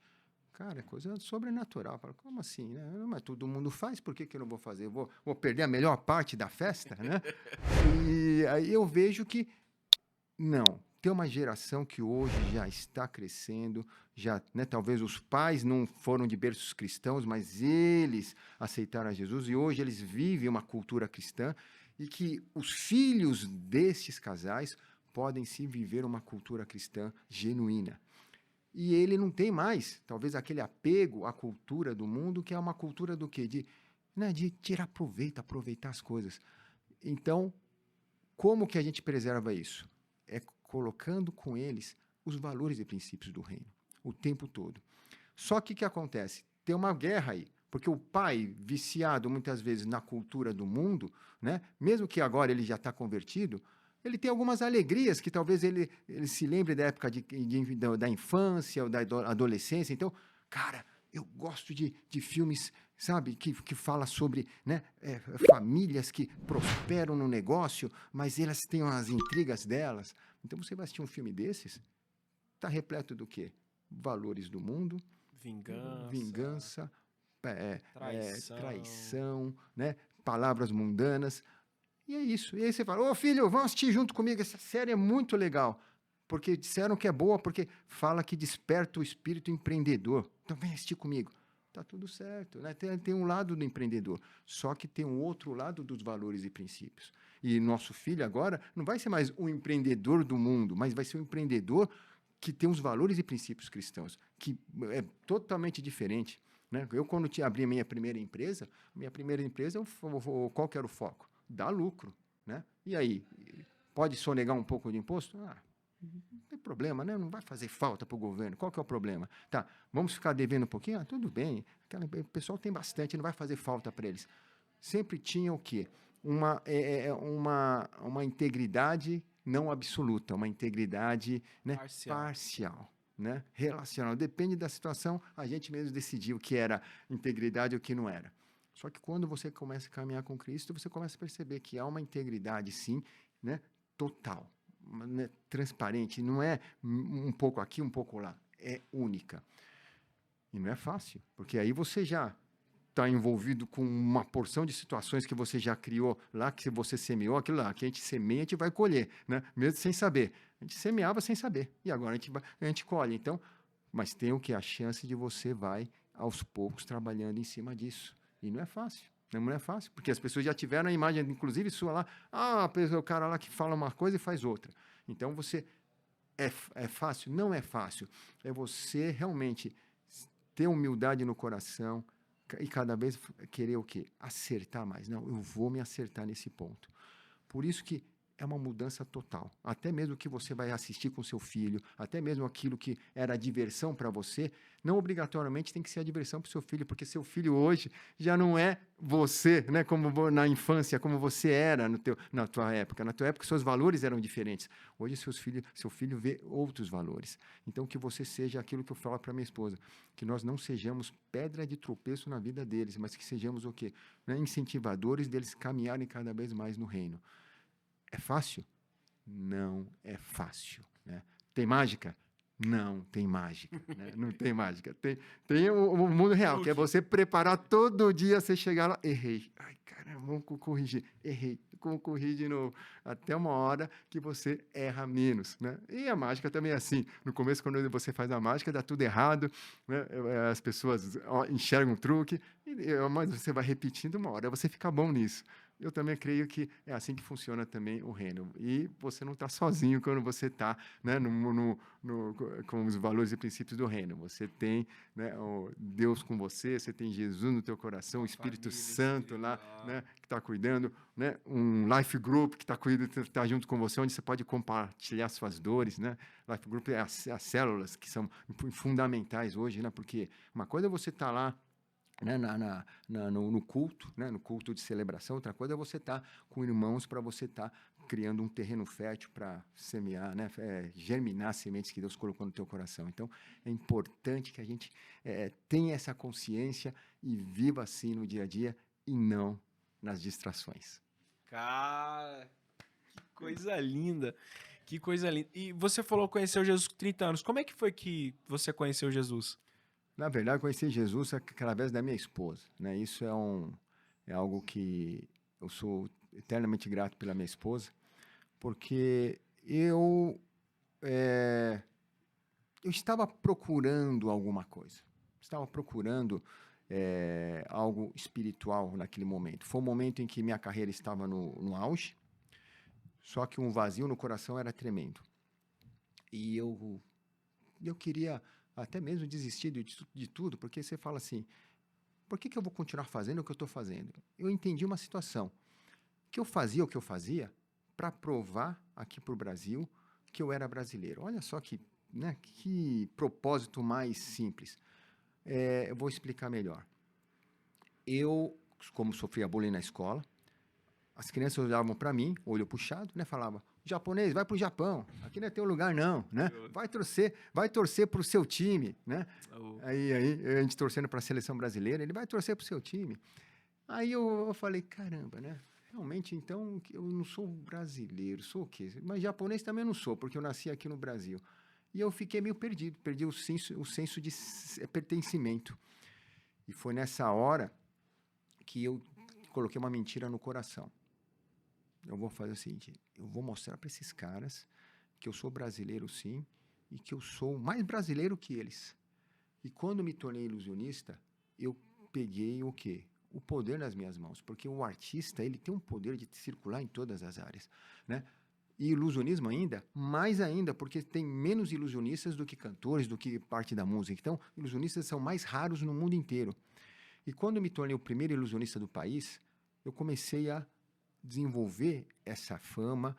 cara, é coisa sobrenatural. Fala, como assim, né? Mas todo mundo faz, por que eu não vou fazer? Vou perder a melhor parte da festa, né? E aí eu vejo que, não, tem uma geração que hoje já está crescendo, já, né, talvez os pais não foram de berços cristãos, mas eles aceitaram a Jesus e hoje eles vivem uma cultura cristã e que os filhos destes casais podem sim viver uma cultura cristã genuína. E ele não tem mais, talvez, aquele apego à cultura do mundo, que é uma cultura do quê? De tirar proveito, aproveitar as coisas. Então, como que a gente preserva isso? É colocando com eles os valores e princípios do reino, o tempo todo. Só que o que acontece? Tem uma guerra aí, porque o pai, viciado muitas vezes na cultura do mundo, né, mesmo que agora ele já está convertido, ele tem algumas alegrias que talvez ele se lembre da época da infância ou da adolescência. Então, cara, eu gosto de filmes, sabe, que fala sobre, né, famílias que prosperam no negócio, mas elas têm as intrigas delas. Então, você vai assistir um filme desses, está repleto do quê? Valores do mundo, vingança, traição, né, palavras mundanas. E é isso. E aí você fala, filho, vamos assistir junto comigo. Essa série é muito legal. Porque disseram que é boa, porque fala que desperta o espírito empreendedor. Então vem assistir comigo. Tá tudo certo, né? Tem um lado do empreendedor, só que tem um outro lado dos valores e princípios. E nosso filho agora não vai ser mais um empreendedor do mundo, mas vai ser um empreendedor que tem os valores e princípios cristãos, que é totalmente diferente. Né? Eu, quando abri a minha primeira empresa, qual que era o foco? Dá lucro, né? E aí, pode sonegar um pouco de imposto? Não tem problema, né? Não vai fazer falta para o governo. Qual que é o problema? Tá, vamos ficar devendo um pouquinho? Tudo bem. O pessoal tem bastante, não vai fazer falta para eles. Sempre tinha o quê? Uma integridade não absoluta, uma integridade, né, parcial, né? Relacional. Depende da situação, a gente mesmo decidiu o que era integridade e o que não era. Só que quando você começa a caminhar com Cristo, você começa a perceber que há uma integridade, sim, né, total, né, transparente, não é um pouco aqui, um pouco lá, é única. E não é fácil, porque aí você já está envolvido com uma porção de situações que você já criou lá, que você semeou, aquilo lá, que a gente semeia, a gente vai colher, né, mesmo sem saber. A gente semeava sem saber, e agora a gente colhe. Então, mas tem o que? A chance de você vai, aos poucos, trabalhando em cima disso. E não é fácil. Não é fácil, porque as pessoas já tiveram a imagem, inclusive sua lá, o cara lá que fala uma coisa e faz outra. Então, é fácil? Não é fácil. É você realmente ter humildade no coração, E cada vez querer o quê? Acertar mais. Não, eu vou me acertar nesse ponto. Por isso que é uma mudança total. Até mesmo o que você vai assistir com seu filho, até mesmo aquilo que era diversão para você, não obrigatoriamente tem que ser a diversão para o seu filho, porque seu filho hoje já não é você, né, como na infância, como você era na tua época. Na tua época, seus valores eram diferentes. Hoje, seu filho vê outros valores. Então, que você seja aquilo que eu falo para minha esposa, que nós não sejamos pedra de tropeço na vida deles, mas que sejamos o quê? Né, incentivadores deles caminharem cada vez mais no reino. É fácil? Não é fácil. Né? Tem mágica? Não tem mágica. Né? Não tem mágica. Tem o mundo real, que é você preparar todo dia, você chegar lá, errei. Ai, caramba, vamos corrigir. Errei, vamos corrigir de novo. Até uma hora que você erra menos. Né? E a mágica também é assim. No começo, quando você faz a mágica, dá tudo errado. Né? As pessoas enxergam o truque, mas você vai repetindo uma hora. Você fica bom nisso. Eu também creio que é assim que funciona também o reino. E você não está sozinho quando você está, né, com os valores e princípios do reino. Você tem, né, o Deus com você, você tem Jesus no teu coração, o Espírito Santo lá, né, que está cuidando, né, um life group que está cuidando, está junto com você, onde você pode compartilhar suas dores. Né? Life group é as células que são fundamentais hoje, né, porque uma coisa é você estar lá, né, no culto, né, no culto de celebração. Outra coisa é você estar com irmãos para você estar criando um terreno fértil para semear, né, germinar as sementes que Deus colocou no teu coração. Então, é importante que a gente tenha essa consciência e viva assim no dia a dia e não nas distrações. Cara, que coisa linda. Que coisa linda. E você falou que conheceu Jesus com 30 anos. Como é que foi que você conheceu Jesus? Na verdade, eu conheci Jesus através da minha esposa. Né? Isso é algo que eu sou eternamente grato pela minha esposa, porque eu estava procurando alguma coisa. Estava procurando algo espiritual naquele momento. Foi um momento em que minha carreira estava no auge, só que um vazio no coração era tremendo. E eu queria até mesmo desistir de tudo, porque você fala assim, por que eu vou continuar fazendo o que eu estou fazendo? Eu entendi uma situação, que eu fazia o que eu fazia para provar aqui para o Brasil que eu era brasileiro. Olha só né, que propósito mais simples. Eu vou explicar melhor. Eu, como sofria bullying na escola, as crianças olhavam para mim, olho puxado, né, falavam, japonês, vai para o Japão, aqui não é teu lugar não, né? Vai torcer para o seu time, né? Aí a gente torcendo para a seleção brasileira, ele vai torcer para o seu time. Aí eu falei, caramba, né? Realmente, então, eu não sou brasileiro, sou o quê? Mas japonês também não sou, porque eu nasci aqui no Brasil. E eu fiquei meio perdido, perdi o senso de pertencimento. E foi nessa hora que eu coloquei uma mentira no coração. Eu vou fazer o seguinte, eu vou mostrar para esses caras que eu sou brasileiro sim, e que eu sou mais brasileiro que eles. E quando me tornei ilusionista, eu peguei o quê? O poder nas minhas mãos, porque o artista, ele tem um poder de circular em todas as áreas, né? E ilusionismo mais ainda, porque tem menos ilusionistas do que cantores, do que parte da música. Então, ilusionistas são mais raros no mundo inteiro. E quando me tornei o primeiro ilusionista do país, eu comecei a desenvolver essa fama,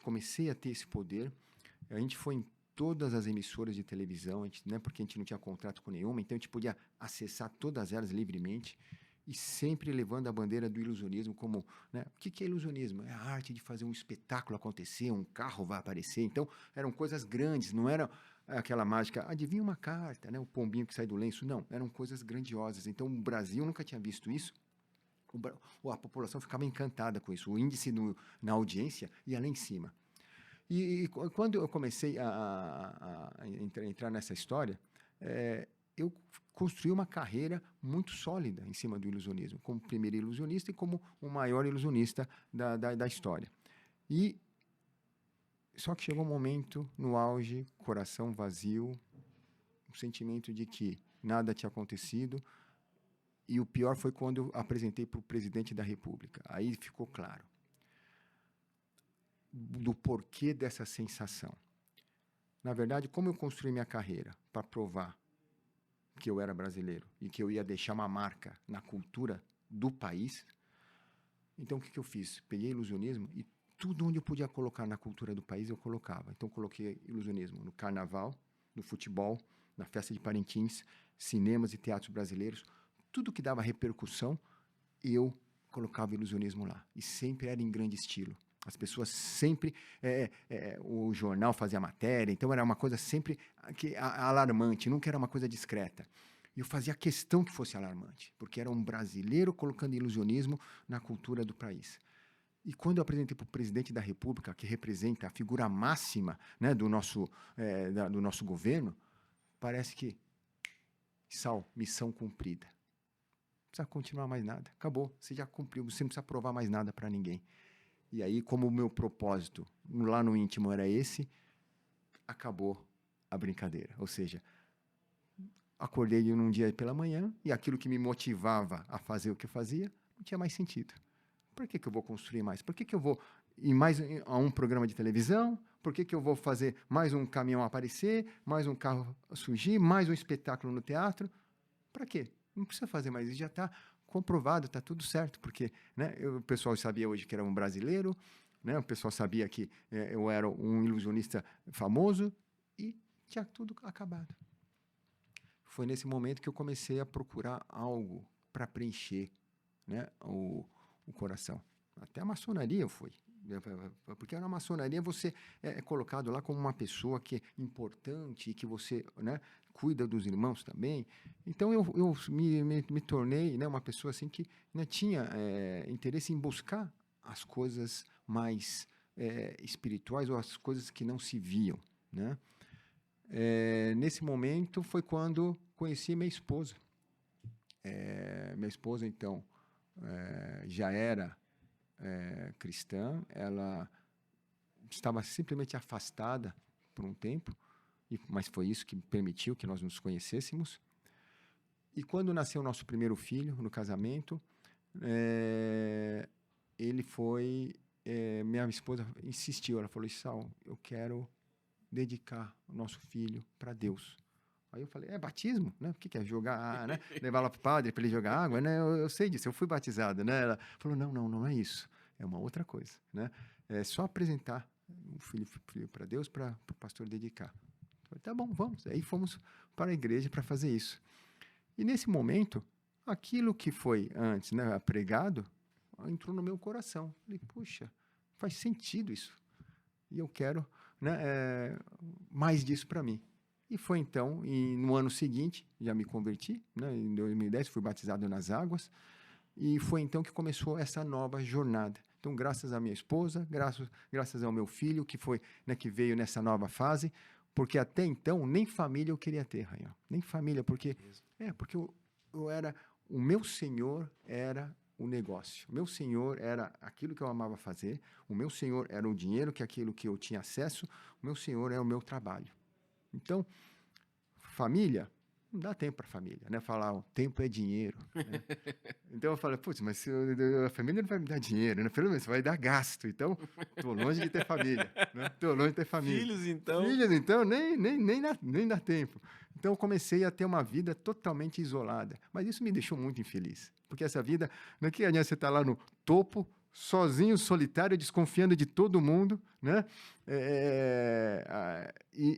comecei a ter esse poder. A gente foi em todas as emissoras de televisão, né, porque a gente não tinha contrato com nenhuma, então a gente podia acessar todas elas livremente e sempre levando a bandeira do ilusionismo como, né, o que é ilusionismo? É a arte de fazer um espetáculo acontecer, um carro vai aparecer. Então, eram coisas grandes, não era aquela mágica, adivinha uma carta, né, o pombinho que sai do lenço. Não, eram coisas grandiosas. Então, o Brasil nunca tinha visto isso. A população ficava encantada com isso. O índice na audiência ia lá em cima. E quando eu comecei a entrar nessa história, eu construí uma carreira muito sólida em cima do ilusionismo, como primeiro ilusionista e como o maior ilusionista da história. Só que chegou um momento, no auge, coração vazio, um sentimento de que nada tinha acontecido. E o pior foi quando eu apresentei para o presidente da República. Aí ficou claro do porquê dessa sensação. Na verdade, como eu construí minha carreira para provar que eu era brasileiro e que eu ia deixar uma marca na cultura do país. Então, o que eu fiz? Peguei ilusionismo e tudo onde eu podia colocar na cultura do país, eu colocava. Então, coloquei ilusionismo no carnaval, no futebol, na festa de Parintins, cinemas e teatros brasileiros. Tudo que dava repercussão, eu colocava ilusionismo lá. E sempre era em grande estilo. As pessoas sempre... o jornal fazia matéria, então era uma coisa sempre alarmante, nunca era uma coisa discreta. E eu fazia questão que fosse alarmante, porque era um brasileiro colocando ilusionismo na cultura do país. E quando eu apresentei para o presidente da República, que representa a figura máxima, né, do nosso governo, parece que, Sal, missão cumprida. Não precisa continuar mais nada. Acabou, você já cumpriu, você não precisa provar mais nada para ninguém. E aí, como o meu propósito lá no íntimo era esse, acabou a brincadeira. Ou seja, acordei num dia pela manhã e aquilo que me motivava a fazer o que eu fazia não tinha mais sentido. Por que eu vou construir mais? Por que eu vou ir mais a um programa de televisão? Por que eu vou fazer mais um caminhão aparecer, mais um carro surgir, mais um espetáculo no teatro? Para quê? Não precisa fazer mais isso, já está comprovado, está tudo certo, porque, né, o pessoal sabia hoje que era um brasileiro, né, o pessoal sabia que eu era um ilusionista famoso e tinha tudo acabado. Foi nesse momento que eu comecei a procurar algo para preencher, né, o coração. Até a maçonaria eu fui. Porque na maçonaria você é colocado lá como uma pessoa que é importante e que você, né, cuida dos irmãos também. Então eu me tornei, né, uma pessoa assim que, né, tinha interesse em buscar as coisas mais espirituais ou as coisas que não se viam, né? Nesse momento foi quando conheci minha esposa. Minha esposa, então, já era cristã, ela estava simplesmente afastada por um tempo, mas foi isso que permitiu que nós nos conhecêssemos. E quando nasceu o nosso primeiro filho, no casamento, ele foi... minha esposa insistiu, ela falou, Sal, eu quero dedicar o nosso filho para Deus. Aí eu falei, batismo, né? O que é jogar, né? Levar lá para o padre para ele jogar água, né? Eu sei disso, eu fui batizado, né? Ela falou, não é isso, é uma outra coisa, né? É só apresentar o filho para Deus, para o pastor dedicar. Eu falei, tá bom, vamos. Aí fomos para a igreja para fazer isso. E nesse momento, aquilo que foi antes, né, pregado, entrou no meu coração. Falei, puxa, faz sentido isso. E eu quero, né, mais disso para mim. E foi então, no ano seguinte, já me converti, né, em 2010, fui batizado nas águas, e foi então que começou essa nova jornada. Então, graças à minha esposa, graças ao meu filho, que foi, né, que veio nessa nova fase, porque até então nem família eu queria ter, Rainha. Nem família, porque eu era, o meu Senhor era o negócio. O meu Senhor era aquilo que eu amava fazer, o meu Senhor era o dinheiro, que é aquilo que eu tinha acesso, o meu Senhor é o meu trabalho. Então, família, não dá tempo para família, né? Falar, o tempo é dinheiro. Né? Então eu falei, putz, mas a família não vai me dar dinheiro, né? Pelo menos vai dar gasto. Então, estou longe de ter família. Né? Estou longe de ter família. Filhos, então? Filhos, então, nem dá tempo. Então, eu comecei a ter uma vida totalmente isolada. Mas isso me deixou muito infeliz. Porque essa vida, não é que adianta você estar lá no topo, sozinho, solitário, desconfiando de todo mundo, né?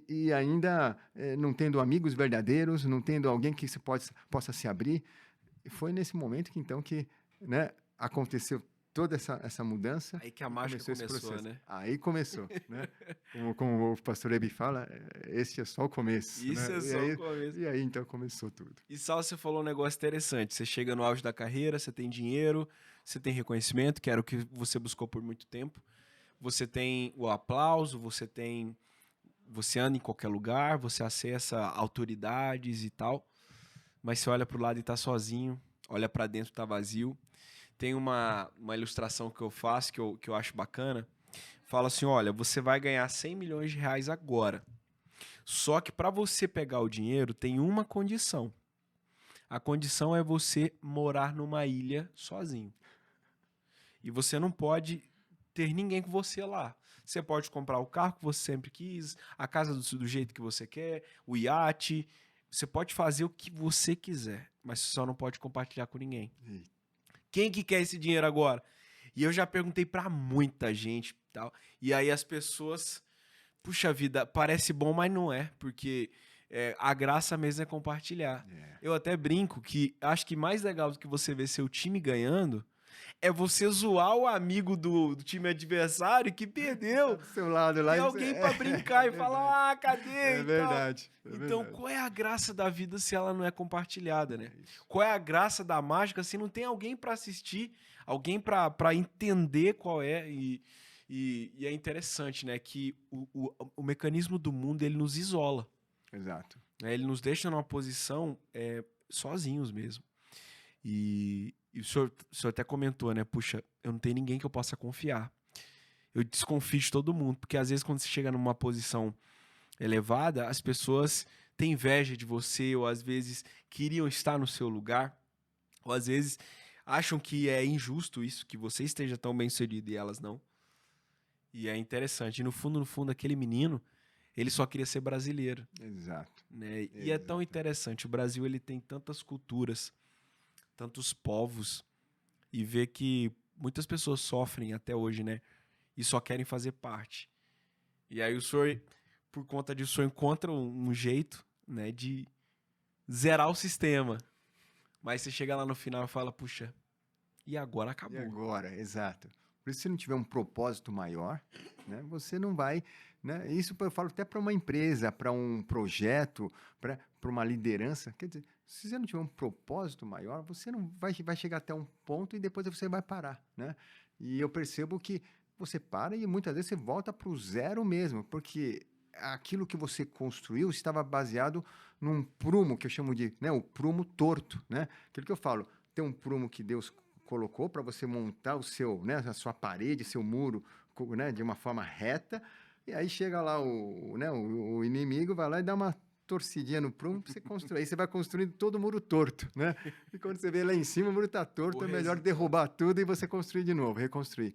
E ainda não tendo amigos verdadeiros, não tendo alguém que se possa se abrir. E foi nesse momento que, então, né, aconteceu toda essa mudança. Aí que a mágica começou, né? Aí começou, né? Como o pastor Ebi fala, esse é só o começo. Isso, né? É só o começo. E aí, então, começou tudo. E, Sal, você falou um negócio interessante. Você chega no auge da carreira, você tem dinheiro, você tem reconhecimento, que era o que você buscou por muito tempo. Você tem o aplauso, você anda em qualquer lugar, você acessa autoridades e tal. Mas você olha para o lado e está sozinho, olha para dentro e está vazio. Tem uma ilustração que eu faço, que eu acho bacana. Fala assim, olha, você vai ganhar 100 milhões de reais agora. Só que para você pegar o dinheiro, tem uma condição. A condição é você morar numa ilha sozinho. E você não pode ter ninguém com você lá. Você pode comprar o carro que você sempre quis, a casa do jeito que você quer, o iate. você pode fazer o que você quiser, mas você só não pode compartilhar com ninguém. Eita. Quem que quer esse dinheiro agora? E eu já perguntei pra muita gente e tal. E aí as pessoas, puxa vida, parece bom, mas não é, porque a graça mesmo é compartilhar. É. Eu até brinco que acho que mais legal do que você ver seu time ganhando é você zoar o amigo do time adversário que perdeu. Do seu lado lá. Tem alguém pra brincar e verdade. falar, ah, cadê? É e tal. verdade. é Então, verdade. qual é a graça da vida se ela não é compartilhada, né? É isso. Qual é a graça da mágica se não tem alguém pra assistir, alguém pra entender qual é? E é interessante, né? Que o mecanismo do mundo, ele nos isola, Exato. né? Ele nos deixa numa posição sozinhos mesmo. E o senhor até comentou, né? Puxa, eu não tenho ninguém que eu possa confiar. Eu desconfio de todo mundo, porque às vezes quando você chega numa posição elevada, as pessoas têm inveja de você, ou às vezes queriam estar no seu lugar, ou às vezes acham que é injusto isso, que você esteja tão bem sucedido e elas não. E é interessante. E no fundo, aquele menino, ele só queria ser brasileiro, Exato. né? E é tão interessante. O Brasil, ele tem tantas culturas, tantos povos, e ver que muitas pessoas sofrem até hoje, né? E só querem fazer parte. E aí o senhor, por conta disso, o senhor encontra um jeito, né, de zerar o sistema. Mas você chega lá no final e fala, puxa, e agora acabou. E agora? Exato. Por isso, se não tiver um propósito maior, né, você não vai... Né? Isso eu falo até para uma empresa, para um projeto, para uma liderança. Quer dizer, se você não tiver um propósito maior, você não vai chegar até um ponto e depois você vai parar. Né? E eu percebo que você para e muitas vezes você volta para o zero mesmo, porque aquilo que você construiu estava baseado num prumo, que eu chamo de o prumo torto. Né? Aquilo que eu falo, tem um prumo que Deus colocou para você montar a sua parede, seu muro, né, de uma forma reta, e aí chega lá o inimigo, vai lá e dá uma torcidinha no prumo para você construir. Aí você vai construindo todo o muro torto, né? E quando você vê lá em cima, o muro está torto, é melhor derrubar tudo e você construir de novo, reconstruir.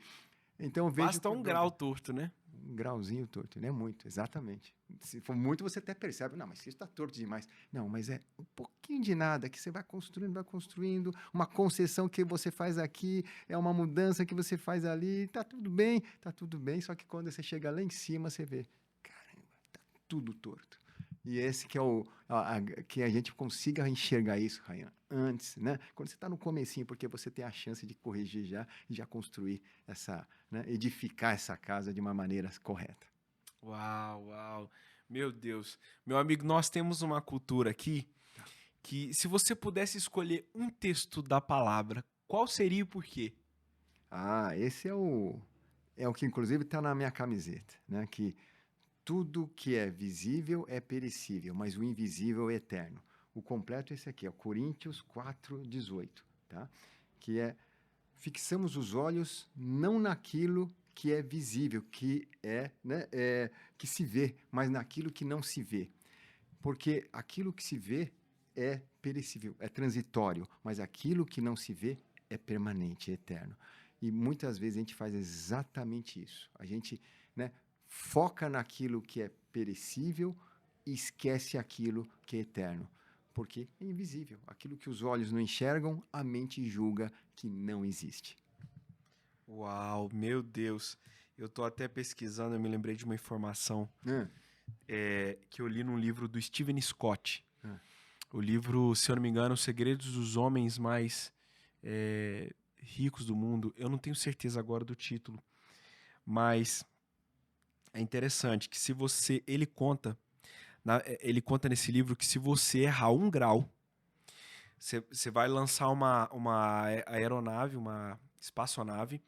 Então eu vejo... Basta um grau torto, né? Um grauzinho torto, não é muito, exatamente. Se for muito, você até percebe, não, mas isso está torto demais. Não, mas é um pouquinho de nada que você vai construindo, uma concessão que você faz aqui, é uma mudança que você faz ali, tá tudo bem, só que quando você chega lá em cima, você vê, caramba, tá tudo torto. E esse que é que a gente consiga enxergar isso, Rayan, antes, né? Quando você está no comecinho, porque você tem a chance de corrigir e já construir edificar essa casa de uma maneira correta. Uau. Meu Deus. Meu amigo, nós temos uma cultura aqui que, se você pudesse escolher um texto da palavra, qual seria e por quê? Esse é o que, inclusive, está na minha camiseta, né? Que tudo que é visível é perecível, mas o invisível é eterno. O completo é esse aqui, é Coríntios 4:18, tá? Que é: fixamos os olhos não naquilo que é visível, que que se vê, mas naquilo que não se vê. Porque aquilo que se vê é perecível, é transitório, mas aquilo que não se vê é permanente, é eterno. E muitas vezes a gente faz exatamente isso. A gente, foca naquilo que é perecível e esquece aquilo que é eterno. Porque é invisível. Aquilo que os olhos não enxergam, a mente julga que não existe. Uau, meu Deus. Eu tô até pesquisando, eu me lembrei de uma informação que eu li num livro do Steven Scott. O livro, se eu não me engano, Os Segredos dos Homens Mais Ricos do Mundo. Eu não tenho certeza agora do título, mas é interessante que ele conta nesse livro que se você errar 1 grau, você vai lançar uma aeronave, uma espaçonave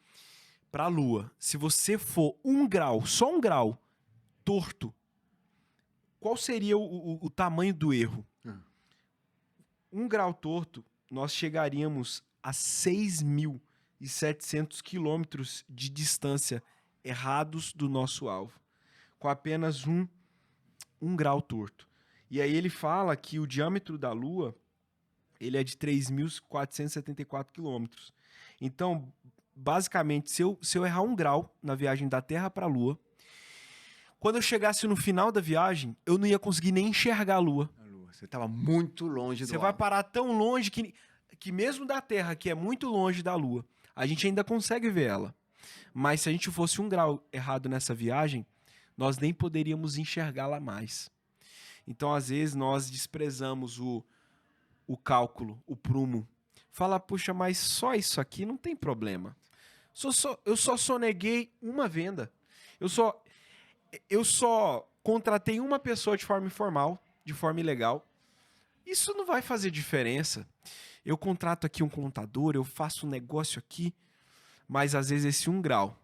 para a Lua. Se você for 1 grau, só 1 grau, torto, qual seria o tamanho do erro? 1 grau torto, nós chegaríamos a 6.700 quilômetros de distância errados do nosso alvo, com apenas um grau torto. E aí ele fala que o diâmetro da Lua ele é de 3.474 quilômetros. Então, basicamente, se eu errar 1 grau na viagem da Terra para a Lua, quando eu chegasse no final da viagem, eu não ia conseguir nem enxergar a Lua. Lua. Você estava muito longe Você do vai alvo. parar tão longe que mesmo da Terra, que é muito longe da Lua, a gente ainda consegue ver ela. Mas se a gente fosse um grau errado nessa viagem, nós nem poderíamos enxergá-la mais. Então, às vezes, nós desprezamos o cálculo, o prumo. Fala, puxa, mas só isso aqui não tem problema. Eu só soneguei uma venda. Eu só contratei uma pessoa de forma informal, de forma ilegal. Isso não vai fazer diferença. Eu contrato aqui um contador, eu faço um negócio aqui, mas às vezes esse 1 grau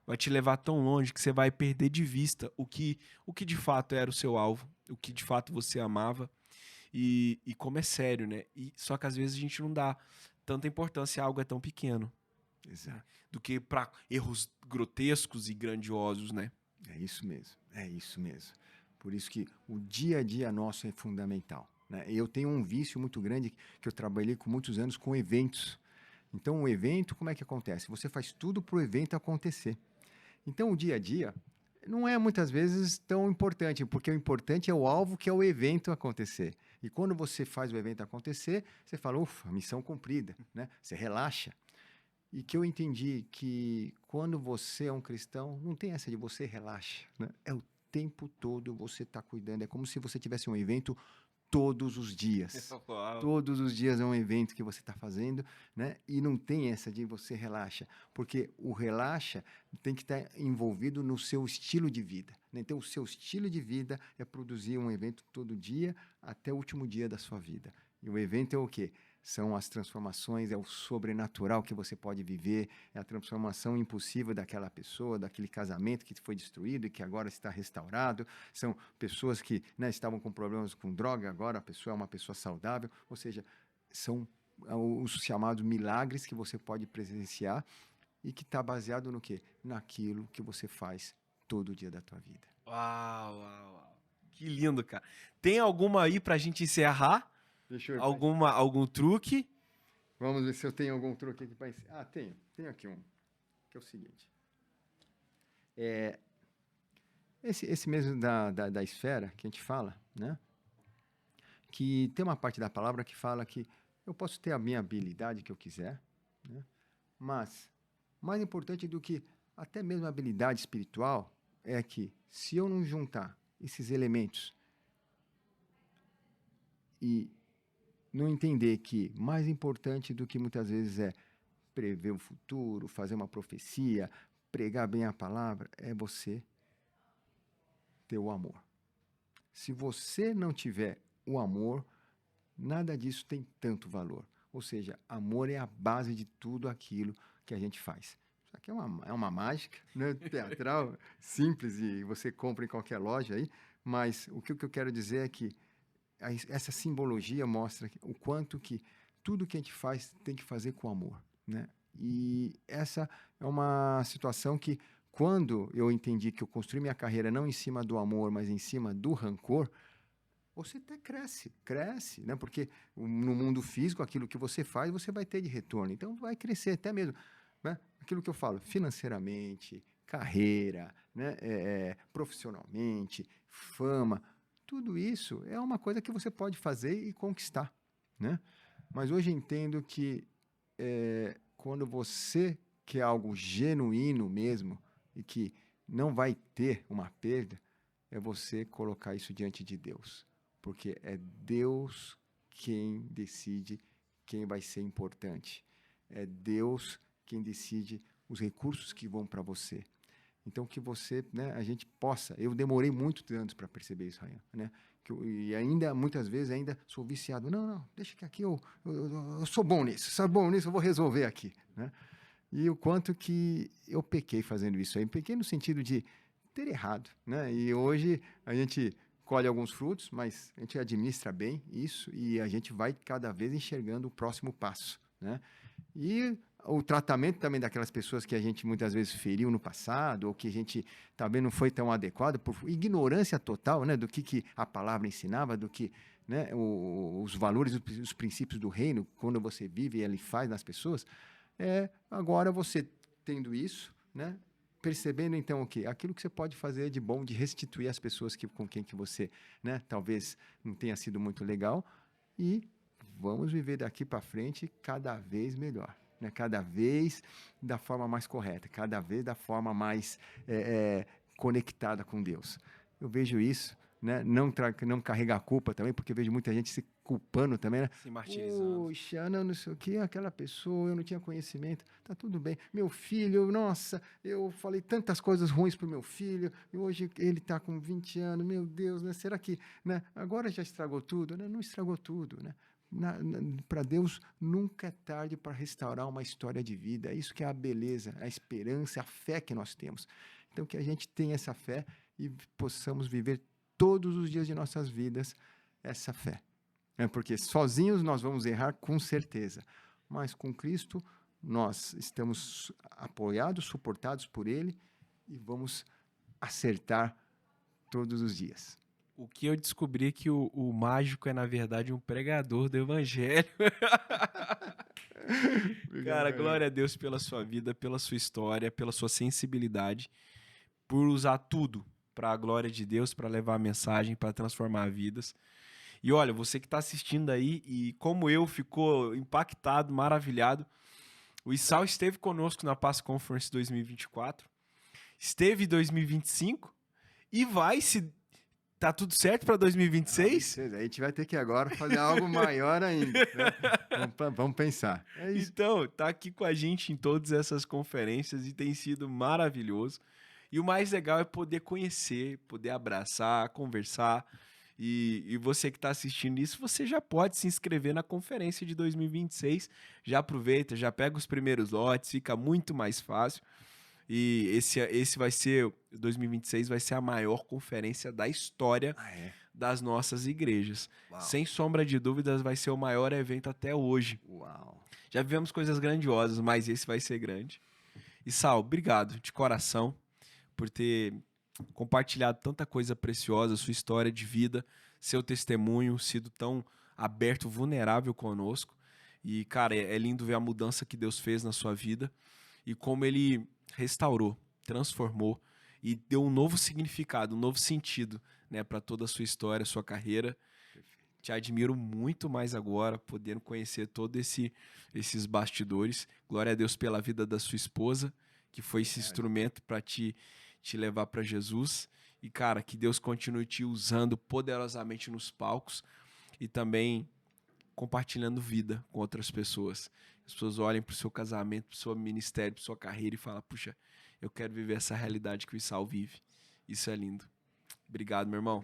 vai te levar tão longe que você vai perder de vista o que de fato era o seu alvo, o que de fato você amava e como é sério, né? Só que às vezes a gente não dá tanta importância a algo é tão pequeno, Exato. do que para erros grotescos e grandiosos, né? É isso mesmo, é isso mesmo. Por isso que o dia a dia nosso é fundamental, né? Eu tenho um vício muito grande que eu trabalhei com muitos anos com eventos. Então, o evento, como é que acontece? Você faz tudo para o evento acontecer. Então, o dia a dia não é muitas vezes tão importante, porque o importante é o alvo, que é o evento acontecer. E quando você faz o evento acontecer, você fala, ufa, missão cumprida, né? Você relaxa. E que eu entendi que quando você é um cristão, não tem essa de você relaxa, né? É o tempo todo você está cuidando. É como se você tivesse um evento todos os dias. Todos os dias é um evento que você está fazendo, né? E não tem essa de você relaxa, porque o relaxa tem que estar envolvido no seu estilo de vida, né? Então, o seu estilo de vida é produzir um evento todo dia até o último dia da sua vida. E o evento é o quê? São as transformações, é o sobrenatural que você pode viver, é a transformação impossível daquela pessoa, daquele casamento que foi destruído e que agora está restaurado. São pessoas que, né, estavam com problemas com droga, agora a pessoa é uma pessoa saudável. Ou seja, são os chamados milagres que você pode presenciar e que está baseado no quê? Naquilo que você faz todo dia da tua vida. Uau, uau, uau. Que lindo, cara. Tem alguma aí pra gente encerrar? Deixa eu Algum truque? Vamos ver se eu tenho algum truque aqui para ensinar. Ah, tenho. Tenho aqui um. Que é o seguinte. Esse mesmo da esfera que a gente fala, né? Que tem uma parte da palavra que fala que eu posso ter a minha habilidade que eu quiser, né? Mas, mais importante do que até mesmo a habilidade espiritual é que se eu não juntar esses elementos e não entender que mais importante do que muitas vezes é prever o futuro, fazer uma profecia, pregar bem a palavra, é você ter o amor. Se você não tiver o amor, nada disso tem tanto valor. Ou seja, amor é a base de tudo aquilo que a gente faz. Isso aqui é uma mágica, né? Teatral, simples, e você compra em qualquer loja aí, mas o que eu quero dizer é que essa simbologia mostra o quanto que tudo que a gente faz tem que fazer com amor, né? E essa é uma situação que, quando eu entendi que eu construí minha carreira não em cima do amor, mas em cima do rancor, você até cresce, né? Porque no mundo físico, aquilo que você faz, você vai ter de retorno. Então, vai crescer até mesmo, né? Aquilo que eu falo, financeiramente, carreira, né? Profissionalmente, fama. Tudo isso é uma coisa que você pode fazer e conquistar, né? Mas hoje entendo que quando você quer algo genuíno mesmo e que não vai ter uma perda, é você colocar isso diante de Deus. Porque é Deus quem decide quem vai ser importante. É Deus quem decide os recursos que vão para você. Então, que você, né, a gente possa... Eu demorei muitos anos para perceber isso, Rayan, né? E ainda, muitas vezes, ainda sou viciado. Não, deixa que aqui eu sou bom nisso, eu vou resolver aqui, né? E o quanto que eu pequei fazendo isso aí. Pequei no sentido de ter errado, né? E hoje a gente colhe alguns frutos, mas a gente administra bem isso e a gente vai cada vez enxergando o próximo passo, né? E o tratamento também daquelas pessoas que a gente muitas vezes feriu no passado ou que a gente também não foi tão adequado por ignorância total, né, do que a palavra ensinava, do que, né, os valores, os princípios do reino, quando você vive e ele faz nas pessoas. Agora você tendo isso, né, percebendo então o quê? Aquilo que você pode fazer de bom, de restituir às pessoas com quem que você, né, talvez não tenha sido muito legal, e vamos viver daqui para frente cada vez melhor, né? Cada vez da forma mais correta, cada vez da forma mais conectada com Deus. Eu vejo isso, né? Não carregar a culpa também, porque vejo muita gente se culpando também, né? Se martirizando. Puxa, não sei o que, aquela pessoa, eu não tinha conhecimento, tá tudo bem. Meu filho, nossa, eu falei tantas coisas ruins pro meu filho, e hoje ele tá com 20 anos, meu Deus, né? Será que, né? Agora já estragou tudo? Né? Não estragou tudo, né? Para Deus nunca é tarde para restaurar uma história de vida. Isso que é a beleza, a esperança, a fé que nós temos. Então, que a gente tenha essa fé e possamos viver todos os dias de nossas vidas essa fé. Porque sozinhos nós vamos errar com certeza, mas com Cristo nós estamos apoiados, suportados por Ele e vamos acertar todos os dias. O que eu descobri é que o mágico é, na verdade, um pregador do evangelho. Cara, glória a Deus pela sua vida, pela sua história, pela sua sensibilidade, por usar tudo para a glória de Deus, para levar a mensagem, para transformar vidas. E olha, você que está assistindo aí e como eu, ficou impactado, maravilhado. O Issal esteve conosco na Pass Conference 2024, esteve em 2025 e vai, se tá tudo certo para 2026? A gente vai ter que agora fazer algo maior ainda. Né? Vamos pensar. É isso. Então, tá aqui com a gente em todas essas conferências e tem sido maravilhoso. E o mais legal é poder conhecer, poder abraçar, conversar. E você que está assistindo isso, você já pode se inscrever na conferência de 2026. Já aproveita, já pega os primeiros lotes, fica muito mais fácil. E esse vai ser, 2026 vai ser a maior conferência da história das nossas igrejas. Uau. Sem sombra de dúvidas, vai ser o maior evento até hoje. Uau. Já vivemos coisas grandiosas, mas esse vai ser grande. E Sal, obrigado de coração por ter compartilhado tanta coisa preciosa, sua história de vida, seu testemunho, sido tão aberto, vulnerável conosco. E, cara, é lindo ver a mudança que Deus fez na sua vida e como Ele restaurou, transformou e deu um novo significado, um novo sentido, né, para toda a sua história, sua carreira. Te admiro muito mais agora, podendo conhecer todos esses bastidores. Glória a Deus pela vida da sua esposa, que foi esse instrumento para te levar para Jesus. E, cara, que Deus continue te usando poderosamente nos palcos e também compartilhando vida com outras pessoas. As pessoas olhem para o seu casamento, para o seu ministério, para a sua carreira e falam, puxa, eu quero viver essa realidade que o Issal vive. Isso é lindo. Obrigado, meu irmão.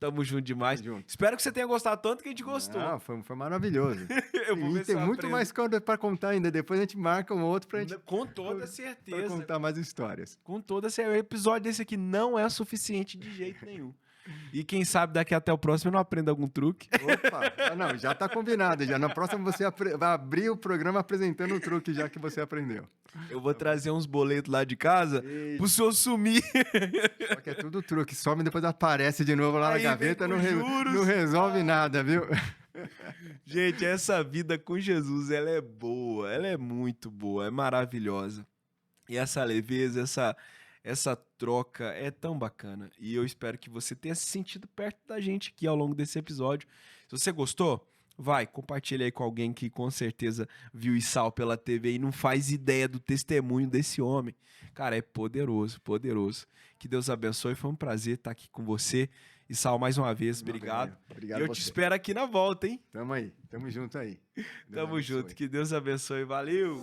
Tamo junto demais. Espero que você tenha gostado tanto que a gente gostou. Não, foi maravilhoso. Eu vou ver tem muito mais coisa para contar ainda. Depois a gente marca um outro pra gente... Com toda certeza. Pra contar mais histórias. Com toda certeza. O episódio desse aqui não é suficiente de jeito nenhum. E quem sabe daqui até o próximo eu não aprendo algum truque. Opa, não, já tá combinado. Já na próxima você vai abrir o programa apresentando um truque já que você aprendeu. Eu vou trazer uns boletos lá de casa pro senhor sumir. Só que é tudo truque. Some e depois aparece de novo lá Aí na gaveta. Não juros. resolve nada, viu? Gente, essa vida com Jesus, ela é boa. Ela é muito boa. É maravilhosa. E essa leveza, essa troca é tão bacana. E eu espero que você tenha se sentido perto da gente aqui ao longo desse episódio. Se você gostou, vai, compartilha aí com alguém que com certeza viu Issal pela TV e não faz ideia do testemunho desse homem. Cara, é poderoso, poderoso. Que Deus abençoe, foi um prazer estar aqui com você. Issal, mais uma vez, obrigado. Obrigado. E eu te espero aqui na volta, hein? Tamo aí, tamo junto aí. Tamo junto, que Deus abençoe, valeu!